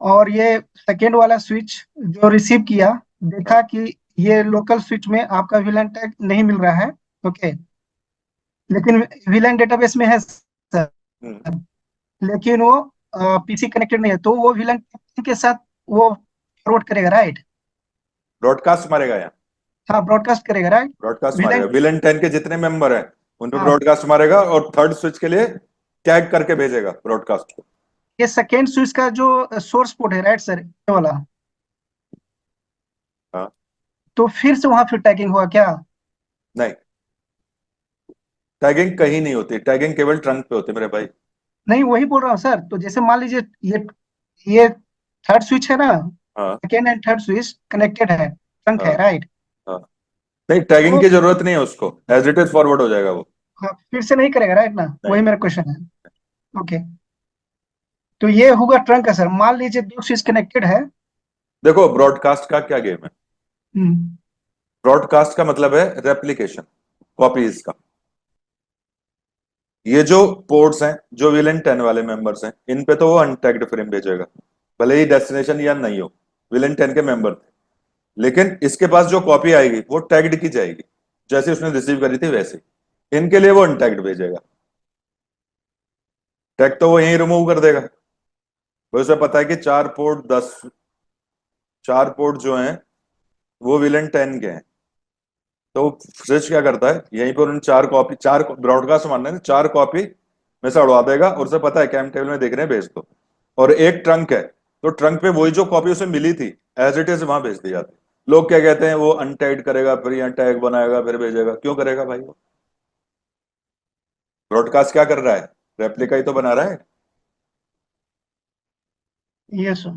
और ये सेकेंड वाला स्विच जो रिसीव किया, देखा हाँ, कि ये लोकल स्विच में आपका विलन टैग नहीं मिल रहा है, ओके, लेकिन विलन डेटाबेस में है सर, हम्म, लेकिन वो पीसी कनेक्टेड नहीं है, तो वो विलन के साथ वो फॉरवर्ड करेगा, राइट। ब्रॉडकास्ट मारेगा यहाँ, हाँ, ब्रॉडकास्ट करेगा, राइट। ब्रॉडकास्ट मारेगा, विलन। विलन 10 के जितने मेंबर हैं उन पे हाँ, ब्रॉडकास्ट मारेगा, और थर्ड स्विच के लिए टैग करके भेजेगा ब्रॉडकास्ट को। ये सेकेंड स्विच का जो सोर्स पोर्ट है, राइट सर, ये वाला, हाँ, तो फिर से वहां फिर टैगिंग हुआ क्या? नहीं, टैगिंग कहीं नहीं होती, टैगिंग केवल ट्रंक पे होती है मेरे भाई। नहीं, वही बोल रहा हूँ सर, तो जैसे मान लीजिए ये थर्ड स्विच है ना, हाँ, second and third switch connected है, ट्रंक है, हाँ, राइट। हाँ, नहीं टैगिंग तो की जरूरत नहीं है उसको, एज इट इज फॉरवर्ड हो जाएगा वो। हाँ, फिर से नहीं करेगा, राइट ना, नहीं, वही मेरा क्वेश्चन है। ओके, तो ये होगा ट्रंक का सर, मान लीजिए दो स्विच कनेक्टेड है। देखो ब्रॉडकास्ट का क्या गेम है, हम्म। ब्रॉडकास्ट का मतलब है रेप्लिकेशन, कॉपीज का। ये जो पोर्ट्स हैं जो विलन 10 वाले मेंबर्स हैं इन पे तो वो अनटैग्ड फ्रेम भेजेगा, भले ही डेस्टिनेशन या नहीं हो, विलन 10 के मेंबर थे, लेकिन इसके पास जो कॉपी आएगी वो टैग्ड की जाएगी, जैसे उसने रिसीव करी थी वैसे, इनके लिए वो अनटैग्ड भेजेगा, टैग तो वो यहीं रिमूव कर देगा। वो उसे पता है कि 4 पोर्ट जो हैं वो विलन 10 के हैं, तो स्विच क्या करता है यहीं पर उन 4 कॉपी, 4 ब्रॉडकास्ट मानना है, 4 कॉपी में से उड़वा देगा, और उसे पता है कैम टेबल में देख रहे हैं भेज दो, और एक ट्रंक है तो ट्रंक पे वही जो कॉपी उसे मिली थी एज इट इज वहां भेज दी जाती है। लोग क्या कहते हैं वो अनटैग करेगा फिर यहाँ टैग बनाएगा फिर भेजेगा, क्यों करेगा भाई? वो ब्रॉडकास्ट क्या कर रहा है, रेप्लिका ही तो बना रहा है, ये सर।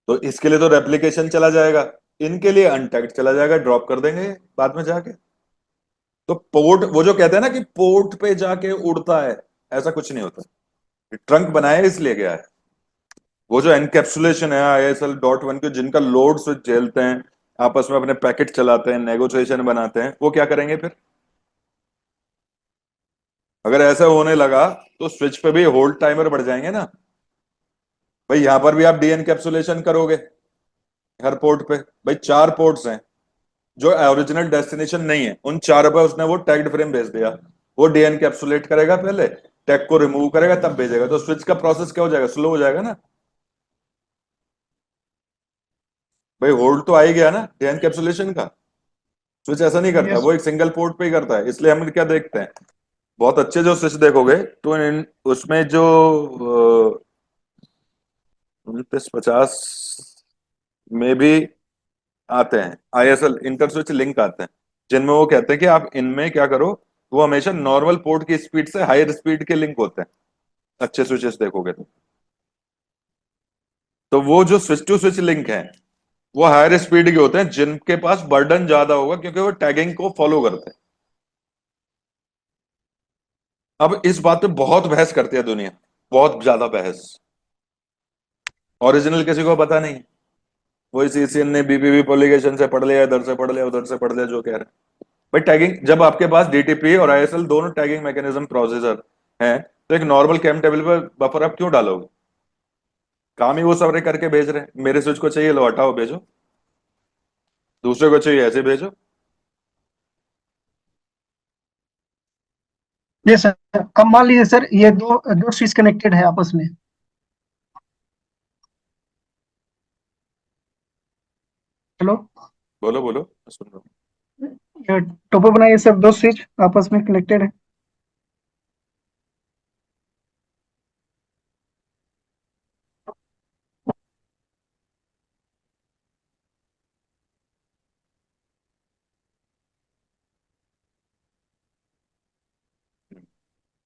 तो इसके लिए तो रेप्लिकेशन चला जाएगा, इनके लिए अनटैग्ड चला जाएगा, ड्रॉप कर देंगे बाद में जाके। तो पोर्ट, वो जो कहते हैं ना कि पोर्ट पे जाके उड़ता है, ऐसा कुछ नहीं होता। ट्रंक बनाया इसलिए गया है। वो जो एनकैप्सुलेशन है ISL.1 के, जिनका लोड स्विच झेलते हैं, आपस में अपने पैकेट चलाते हैं, नेगोशिएशन बनाते हैं, वो क्या करेंगे फिर? अगर ऐसा होने लगा तो स्विच पे भी होल्ड टाइमर बढ़ जाएंगे ना। भाई यहां पर भी आप डी एनकैप्सुलेशन करोगे हर पोर्ट पे। भाई 4 पोर्ट्स हैं जो ओरिजिनल डेस्टिनेशन नहीं है, उन 4 पे उसने वो टैग्ड फ्रेम भेज दिया। वो डी एनकैप्सुलेट करेगा, पहले टैग को रिमूव करेगा, तब भेजेगा। तो स्विच का प्रोसेस क्या हो जाएगा? स्लो हो जाएगा ना। भाई होल्ड तो आ ही गया ना डी एनकैप्सुलेशन का। स्विच ऐसा नहीं करता, यस। वो एक सिंगल पोर्ट पे ही करता है। इसलिए हम क्या देखते हैं, बहुत अच्छे जो स्विच देखोगे तो उसमें जो 4950 में भी आते हैं ISL इंटर स्विच लिंक आते हैं, जिनमें वो कहते हैं कि आप इनमें क्या करो, वो हमेशा नॉर्मल पोर्ट की स्पीड से हायर स्पीड के लिंक होते हैं। अच्छे स्विचेस देखोगे तो वो जो स्विच टू स्विच लिंक है वो हायर स्पीड के होते हैं, जिनके पास बर्डन ज्यादा होगा, क्योंकि वो टैगिंग को फॉलो करते हैं। अब इस बात पे बहुत बहस करती है दुनिया, बहुत ज्यादा बहस। ओरिजिनल किसी को पता नहीं। वही CCN ने BBB पब्लिकेशन से पढ़ लिया, इधर से पढ़ लिया, उधर से पढ़ लिया, जो कह रहे हैं। भाई टैगिंग, जब आपके पास DTP और ISL दोनों टैगिंग मैकेनिज्म प्रोसीजर हैं, तो एक नॉर्मल कैम टेबल पर बफर आप क्यों डालोगे? काम ही वो सारे करके भेज रहे हैं। मेरे स्विच को चाहिए, लो हटाओ भेजो, दूसरे को चाहिए ऐसे भेजो। यस सर, अब मान लीजिए सर ये दो दो स्विच कनेक्टेड है आपस में। हेलो। बोलो बोलो, मैं सुन रहा हूँ। ये टोपो बनाइए सर, दो स्विच आपस में कनेक्टेड है।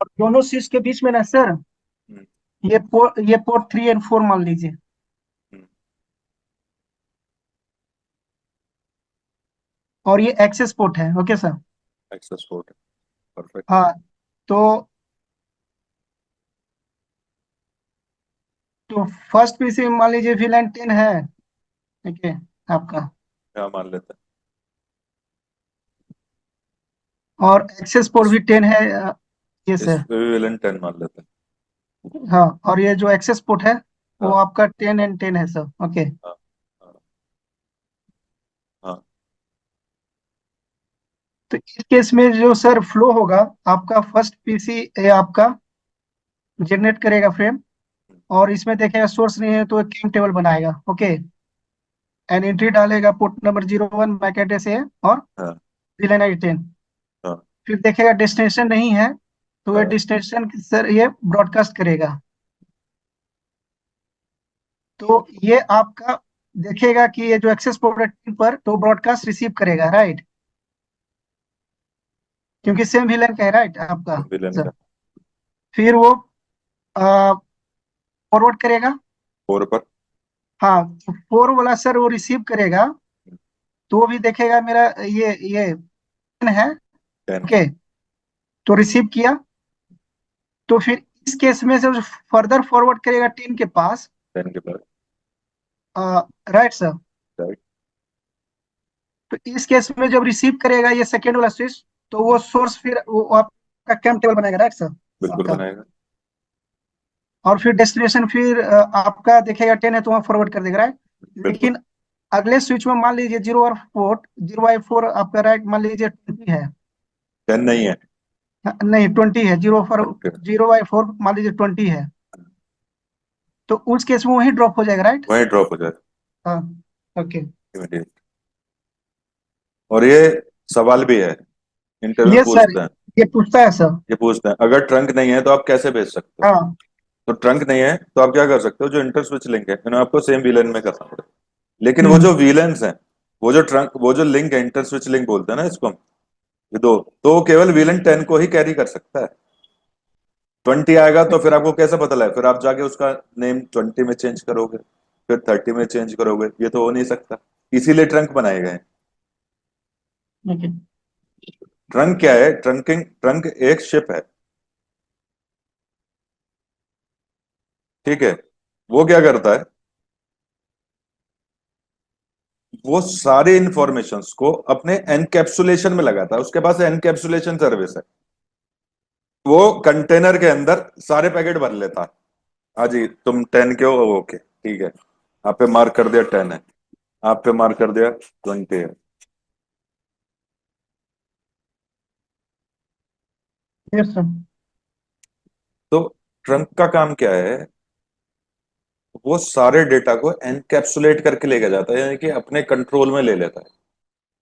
और दोनों स्विच के बीच में ना सर, हम्म, ये पोर्ट 3 और 4 मान लीजिए। हम्म, और ये एक्सेस पोर्ट है, okay sir. Access port, perfect. हाँ। तो तो फर्स्ट पीसी मान लीजिए VLAN 10 है, ठीक है आपका। क्या मान लेते और एक्सेस हैं? पोर्ट भी 10 है। ये इस सर। पे भी विलन 10 मान लेते हैं। हाँ, और ये जो एक्सेस पोर्ट है वो हाँ आपका 10 एंड 10 है सर, ओके। हाँ हाँ हाँ। तो इस केस में जो सर फ्लो होगा, आपका फर्स्ट पीसी आपका जनरेट करेगा फ्रेम, और इसमें देखेगा सोर्स नहीं है तो एक केम टेबल बनाएगा, ओके। एंड एंट्री डालेगा पोर्ट नंबर 01 मैक एड्रेस है, और हाँ VLAN ID 10। हाँ फिर देखेगा डेस्टिनेशन नहीं है, तो वह हाँ। डेस्टिनेशन सर ये ब्रॉडकास्ट करेगा। तो ये आपका देखेगा कि ये जो एक्सेस पोर्ट पर तो ब्रॉडकास्ट रिसीव करेगा, राइट, क्योंकि सेम VLAN का है, राइट आपका विलन सर। का फिर वो फॉरवर्ड करेगा। 4 पर। हाँ, तो 4 वाला सर वो रिसीव करेगा, तो वो भी देखेगा मेरा ये 10 है, 10, ओके। तो रिसीव किया, तो फिर इस केस में से फर्दर फॉरवर्ड करेगा 10 के पास, 10 के बाद। Right sir. राइट। तो इस केस में जब रिसीव करेगा ये सेकेंड वाला स्विच, तो वो सोर्स फिर वो आपका कैम टेबल बनाएगा, राइट सर बिल्कुल आपका। बनाएगा। और फिर डेस्टिनेशन फिर आपका देखेगा 10 है तो वहाँ फॉरवर्ड कर देगा, राइट। बिल्कुल। लेकिन अगले स्विच में मान लीजिए 0 और 4 आपका, राइट, मान लीजिए 20 है। 10 नहीं है। हाँ, नहीं 20 है, 20 0/4 मान लीजिए 20 है। तो उस केस में वही ड्रॉप हो जाएगा, राइट। वहीं ड्रॉप हो जाए हाँ, ओके। इमीडिएट। और ये सवाल भी है, इंटरव्यू ये सर, पूछते हैं। ये पूछता है सर। ये पूछते हैं अगर ट्रंक नहीं है तो आप कैसे भेज सकते हो? हाँ। तो ट्रंक नहीं है तो आप क्या कर सकते हो, जो इंटर स्विच लिंक है इन्हें आपको सेम वीलन में करना पड़ेगा। लेकिन वो हम्म। जो वीलेंस हैं, वो जो लिंक है, इंटर स्विच लिंक बोलते हैं ना इसको हम, ये दो, तो वो केवल वीलन 10 को ही कैरी कर सकता है। 20 आएगा तो फिर आपको कैसे पता लगे? फिर आप जाके उसका नेम 20 में चेंज करोगे, फिर 30 में चेंज करोगे, ये तो हो नहीं सकता। इसीलिए ट्रंक बनाए गए हैं। ओके। ट्रंक क्या है? ट्रंक एक शिप है, ठीक है। वो क्या करता है? वो सारी इंफॉर्मेशंस को अपने एनकैप्सुलेशन में लगाता है, उसके पास एनकैप्सुलेशन सर्विस है। वो कंटेनर के अंदर सारे पैकेट भर लेता है। हाँ जी, तुम 10 के हो, ओके ठीक है, आप पे मार्क कर दिया 10 है, आप पे मार्क कर दिया 20 है। Yes sir. तो ट्रंक का काम क्या है? वो सारे डेटा को एनकैप्सुलेट करके लेके जाता है, यानी कि अपने कंट्रोल में ले लेता है।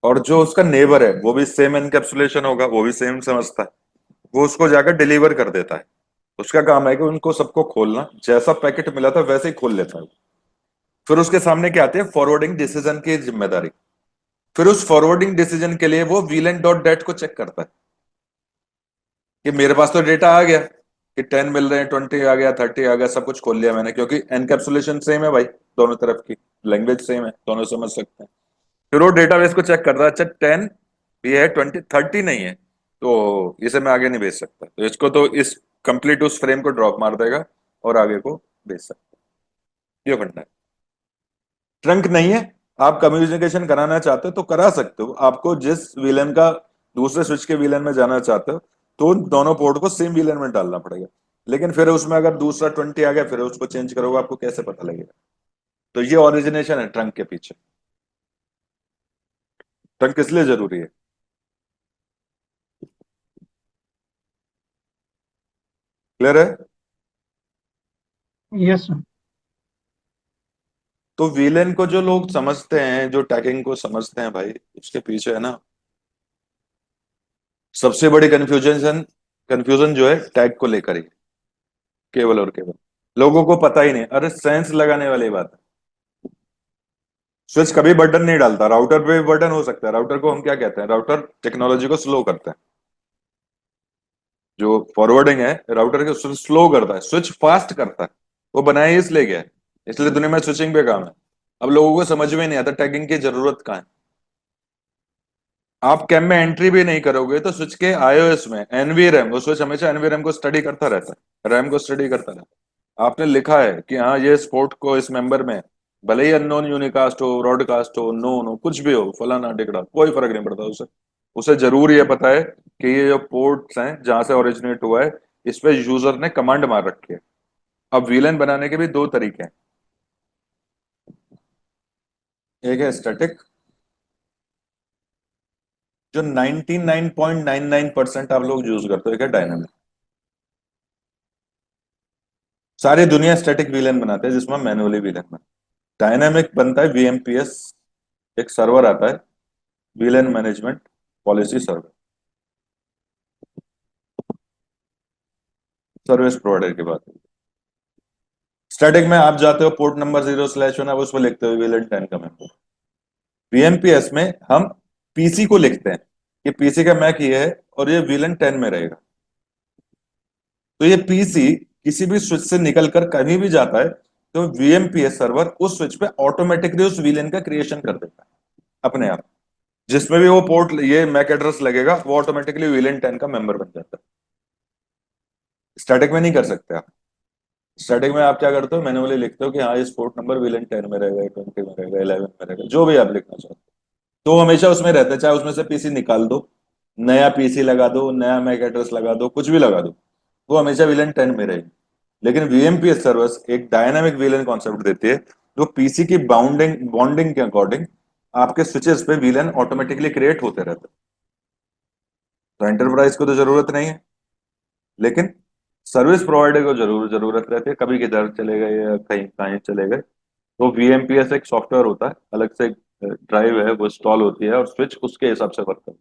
और जो उसका नेबर है वो भी सेम एनकैप्सुलेशन होगा, वो भी सेम समझता है, वो उसको जाकर डिलीवर कर देता है। उसका काम है कि उनको सबको खोलना, जैसा पैकेट मिला था वैसे ही खोल लेता है। फिर उसके सामने क्या आती है? फॉरवर्डिंग डिसीजन की जिम्मेदारी। फिर उस फॉरवर्डिंग डिसीजन के लिए वो वीलन डॉट डेट को चेक करता है कि मेरे पास तो डेटा आ गया कि 10 मिल रहे हैं, 20 आ गया, 30 आ गया, सब कुछ खोल लिया मैंने, क्योंकि एनकैप्सुलेशन सेम है भाई, दोनों तरफ की लैंग्वेज सेम है, दोनों समझ सकते हैं। फिर वो डेटाबेस को चेक करता है, अच्छा 10 भी है, 20 30 नहीं है, तो इसे मैं आगे नहीं भेज सकता, तो इसको तो इस कंप्लीट उस फ्रेम को ड्रॉप मार देगा और आगे को भेज सकता है। ये फंडा है। ट्रंक नहीं है, आप कम्युनिकेशन कराना चाहते हो तो करा सकते हो, आपको जिस विलन का दूसरे स्विच के विलन में जाना चाहते हो तो उन दोनों पोर्ट को सेम विलन में डालना पड़ेगा। लेकिन फिर उसमें अगर दूसरा 20 आ गया, फिर उसको चेंज करोगे, आपको कैसे पता लगेगा? तो ये ओरिजिनेशन है ट्रंक के पीछे। ट्रंक किस लिए जरूरी है? क्लियर है? Yes sir. तो विलेन को जो लोग समझते हैं, जो टैगिंग को समझते हैं भाई, उसके पीछे है ना सबसे बड़ी कंफ्यूजन, कंफ्यूजन जो है टैग को लेकर ही, केवल और केवल लोगों को पता ही नहीं। अरे सेंस लगाने वाली बात है, स्विच कभी बटन नहीं डालता, राउटर पे भी बटन हो सकता है। राउटर को हम क्या कहते हैं? राउटर टेक्नोलॉजी को स्लो करता है। जो फॉरवर्डिंग है राउटर के स्लो करता है, स्विच फास्ट करता है। वो बनाया ही इसलिए गया है, इसलिए दुनिया में स्विचिंग पे काम है। अब लोगों को समझ में नहीं आता टैगिंग की जरूरत कहाँ है। आप कैम में एंट्री भी नहीं करोगे तो स्विच के आईओएस में एनवी रैम, वो स्विच हमेशा एनवी रैम को स्टडी करता रहता है, रैम को स्टडी करता रहता है। आपने लिखा है कि हाँ ये स्पोर्ट को इस मेंबर में, भले ही अननोन यूनिकास्ट हो, ब्रॉडकास्ट हो, नोन हो, कुछ भी हो, फलाना टिकड़ा, कोई फर्क नहीं पड़ता उसे। उसे जरूर ये पता है कि ये जो पोर्ट्स हैं जहां से ओरिजिनेट हुआ है, इस पे यूजर ने कमांड मार रखी है। अब वीलन बनाने के भी दो तरीके हैं, एक है स्टैटिक, जो 99.99% आप लोग यूज करते हो, एक है डायनामिक। सारी दुनिया स्टैटिक वीलन बनाते हैं जिसमें मैनुअली वीलन बनता है। डायनामिक बनता है वीएमपीएस, एक सर्वर आता है, VLAN management policy server, service provider की बात है। स्टैटिक में आप जाते हो पोर्ट नंबर 0/1, आप उसमें लिखते हो वीलन 10 का मेंबर। वीएमपीएस में हम पीसी को लिखते हैं कि पीसी का मैक ये है और ये वीलन 10 में रहेगा। तो ये पीसी किसी भी स्विच से निकलकर कहीं भी जाता है तो वीएमपीएस सर्वर उस स्विच पे ऑटोमेटिकली उस वीलन का क्रिएशन कर देता है अपने आप। जिसमें भी वो पोर्ट ये मैक एड्रेस लगेगा वो ऑटोमेटिकली वीलन 10 का मेंबर बन जाता है। स्टैटिक में नहीं कर सकते आप। स्टैटिक में आप क्या करते हो? मैन्युअली लिखते हो कि हाँ इस पोर्ट नंबर वीलन 10 में रहेगा, 20 में रहेगा, 11 में रहेगा, जो भी आप लिखना चाहते हो। तो हमेशा उसमें रहता है, चाहे उसमें से पीसी निकाल दो, नया पीसी लगा दो, नया मैक एड्रेस लगा दो, कुछ भी लगा दो, वो हमेशा वीलन 10 में रहेगी। लेकिन वीएमपीएस सर्वर्स एक डायनामिक वीलन कॉन्सेप्ट देती है, जो पीसी की बाउंडिंग बॉन्डिंग के अकॉर्डिंग आपके स्विचेस पे वीलन ऑटोमेटिकली क्रिएट होते रहते हैं। तो एंटरप्राइज को तो जरूरत नहीं है, लेकिन सर्विस प्रोवाइडर को जरूर जरूरत रहती है, कभी किधर चले गए या कहीं कहीं चले गए। तो वीएमपीएस एक सॉफ्टवेयर होता है, अलग से ड्राइव है वो इंस्टॉल होती है और स्विच उसके हिसाब से वर्क करता है।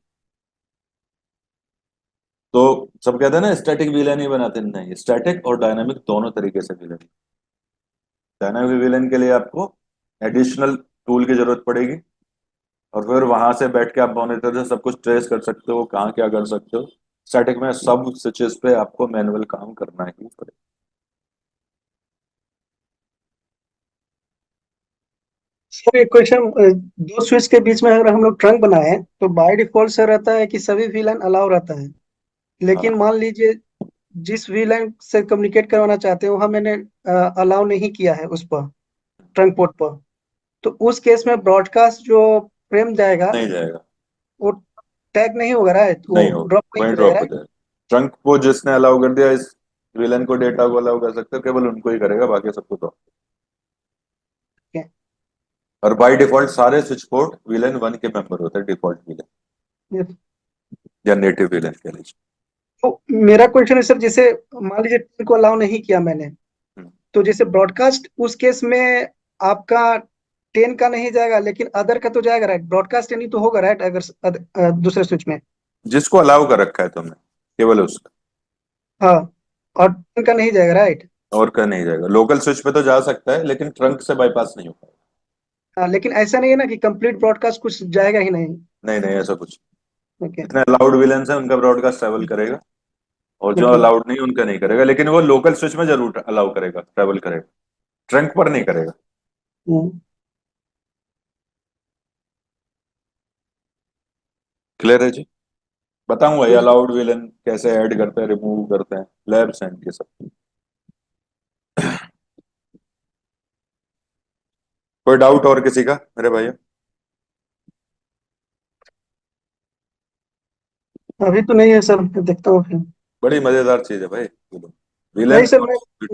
तो सब कहते हैं ना स्टैटिक वीलन ही बनाते, नहीं, स्टैटिक और डायनामिक दोनों तरीके से वीलन। डायनामिक विलन के लिए आपको एडिशनल टूल की जरूरत पड़ेगी, और फिर वहां से बैठ के आप मॉनिटर से सब कुछ ट्रेस कर सकते हो, कहाँ क्या कर सकते हो। स्टैटिक में सब स्विचेस पे आपको मैनुअल काम करना ही पड़ेगा। सर एक क्वेश्चन, दो स्विच के बीच में अगर हम लोग ट्रंक बनाए तो बाय डिफॉल्ट सर रहता है कि सभी VLAN अलाउ रहता है, लेकिन मान लीजिए जिस VLAN से कम्युनिकेट करवाना चाहते हैं वहां मैंने अलाउ नहीं किया है उस पर, ट्रंक पोर्ट पर, तो उस केस में ब्रॉडकास्ट जो फ्रेम जाएगा नहीं जाएगा, वो टैग नहीं होगा, राइट? वो नहीं हो, ड्रॉप नहीं वहीं हो जाएगा, ड्रॉप हो राइट? जाएगा। ट्रंक को जिसने अलाउ कर दिया इस विलन को डेटा को अलाउ कर सकते हो, केवल उनको ही करेगा, बाकी सबको तो। और बाय डिफॉल्ट सारे स्विच पोर्ट विलन 1 के मेंबर होते हैं, डिफॉल्ट विलन या नेटिव विलन कह लीजिए। तो मेरा क्वेश्चन है सर, जैसे मान लीजिए टेन को अलाउ नहीं किया मैंने, हम्म। तो जैसे ब्रॉडकास्ट उस केस में आपका 10 का नहीं जाएगा लेकिन अदर का तो जाएगा, राइट? ब्रॉडकास्ट यानी तो होगा, राइट? अगर दूसरे स्विच में। जिसको अलाउ कर रखा है तुमने केवल उसका, हाँ, और 10 का नहीं जाएगा, राइट? और का नहीं जाएगा। लोकल स्विच पे तो जा सकता है लेकिन ट्रंक से बाईपास नहीं हो पाएगा। हाँ, लेकिन ऐसा नहीं है ना कि कंप्लीट ब्रॉडकास्ट कुछ जाएगा ही नहीं। नहीं नहीं, ऐसा कुछ। ओके। जितने अलाउड विलन है उनका ब्रॉडकास्ट ट्रेवल करेगा, और जो ओके। अलाउड नहीं उनका नहीं करेगा, लेकिन वो लोकल स्विच में जरूर अलाउ करेगा, ट्रेवल करेगा, ट्रंक पर नहीं करेगा। हम्म। क्लियर है जी? बताऊंगा ये ठीक है। अलाउड विलन कैसे ऐड करते हैं, रिमूव करते हैं, लैब्स एंड ये सब। कोई डाउट और किसी का मेरे भाई? अभी तो नहीं है सर, देखता हूँ फिर। बड़ी मजेदार चीज है भाई नहीं विलन। सर,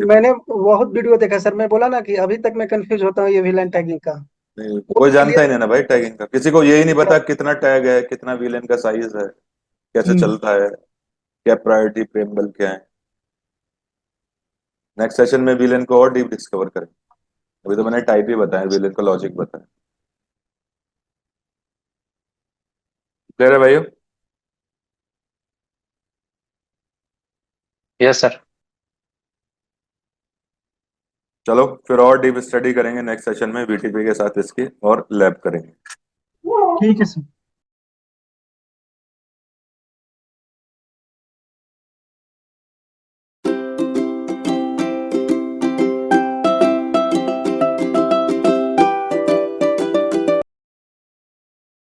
मैंने बहुत वीडियो देखा सर, मैं बोला ना कि अभी तक मैं कंफ्यूज होता हूँ ये विलन टैगिंग का। नहीं, वो कोई जानता ही क्लियर। नहीं ना भाई टैगिंग का, किसी को यही नहीं पता कितना टैग है, कितना विलेन का साइज है, कैसे हम्म। चलता है, क्या प्रायोरिटी प्रेमबल क्या है। नेक्स्ट सेशन में विलेन को और डीप डिस्कवर करें। अभी तो मैंने टाइप ही बताया, विलेन का लॉजिक बताया। क्लियर है भाइयों? Yes sir. चलो फिर और डीप स्टडी करेंगे नेक्स्ट सेशन में वीटीपी के साथ इसकी, और लैब करेंगे। ठीक है सर।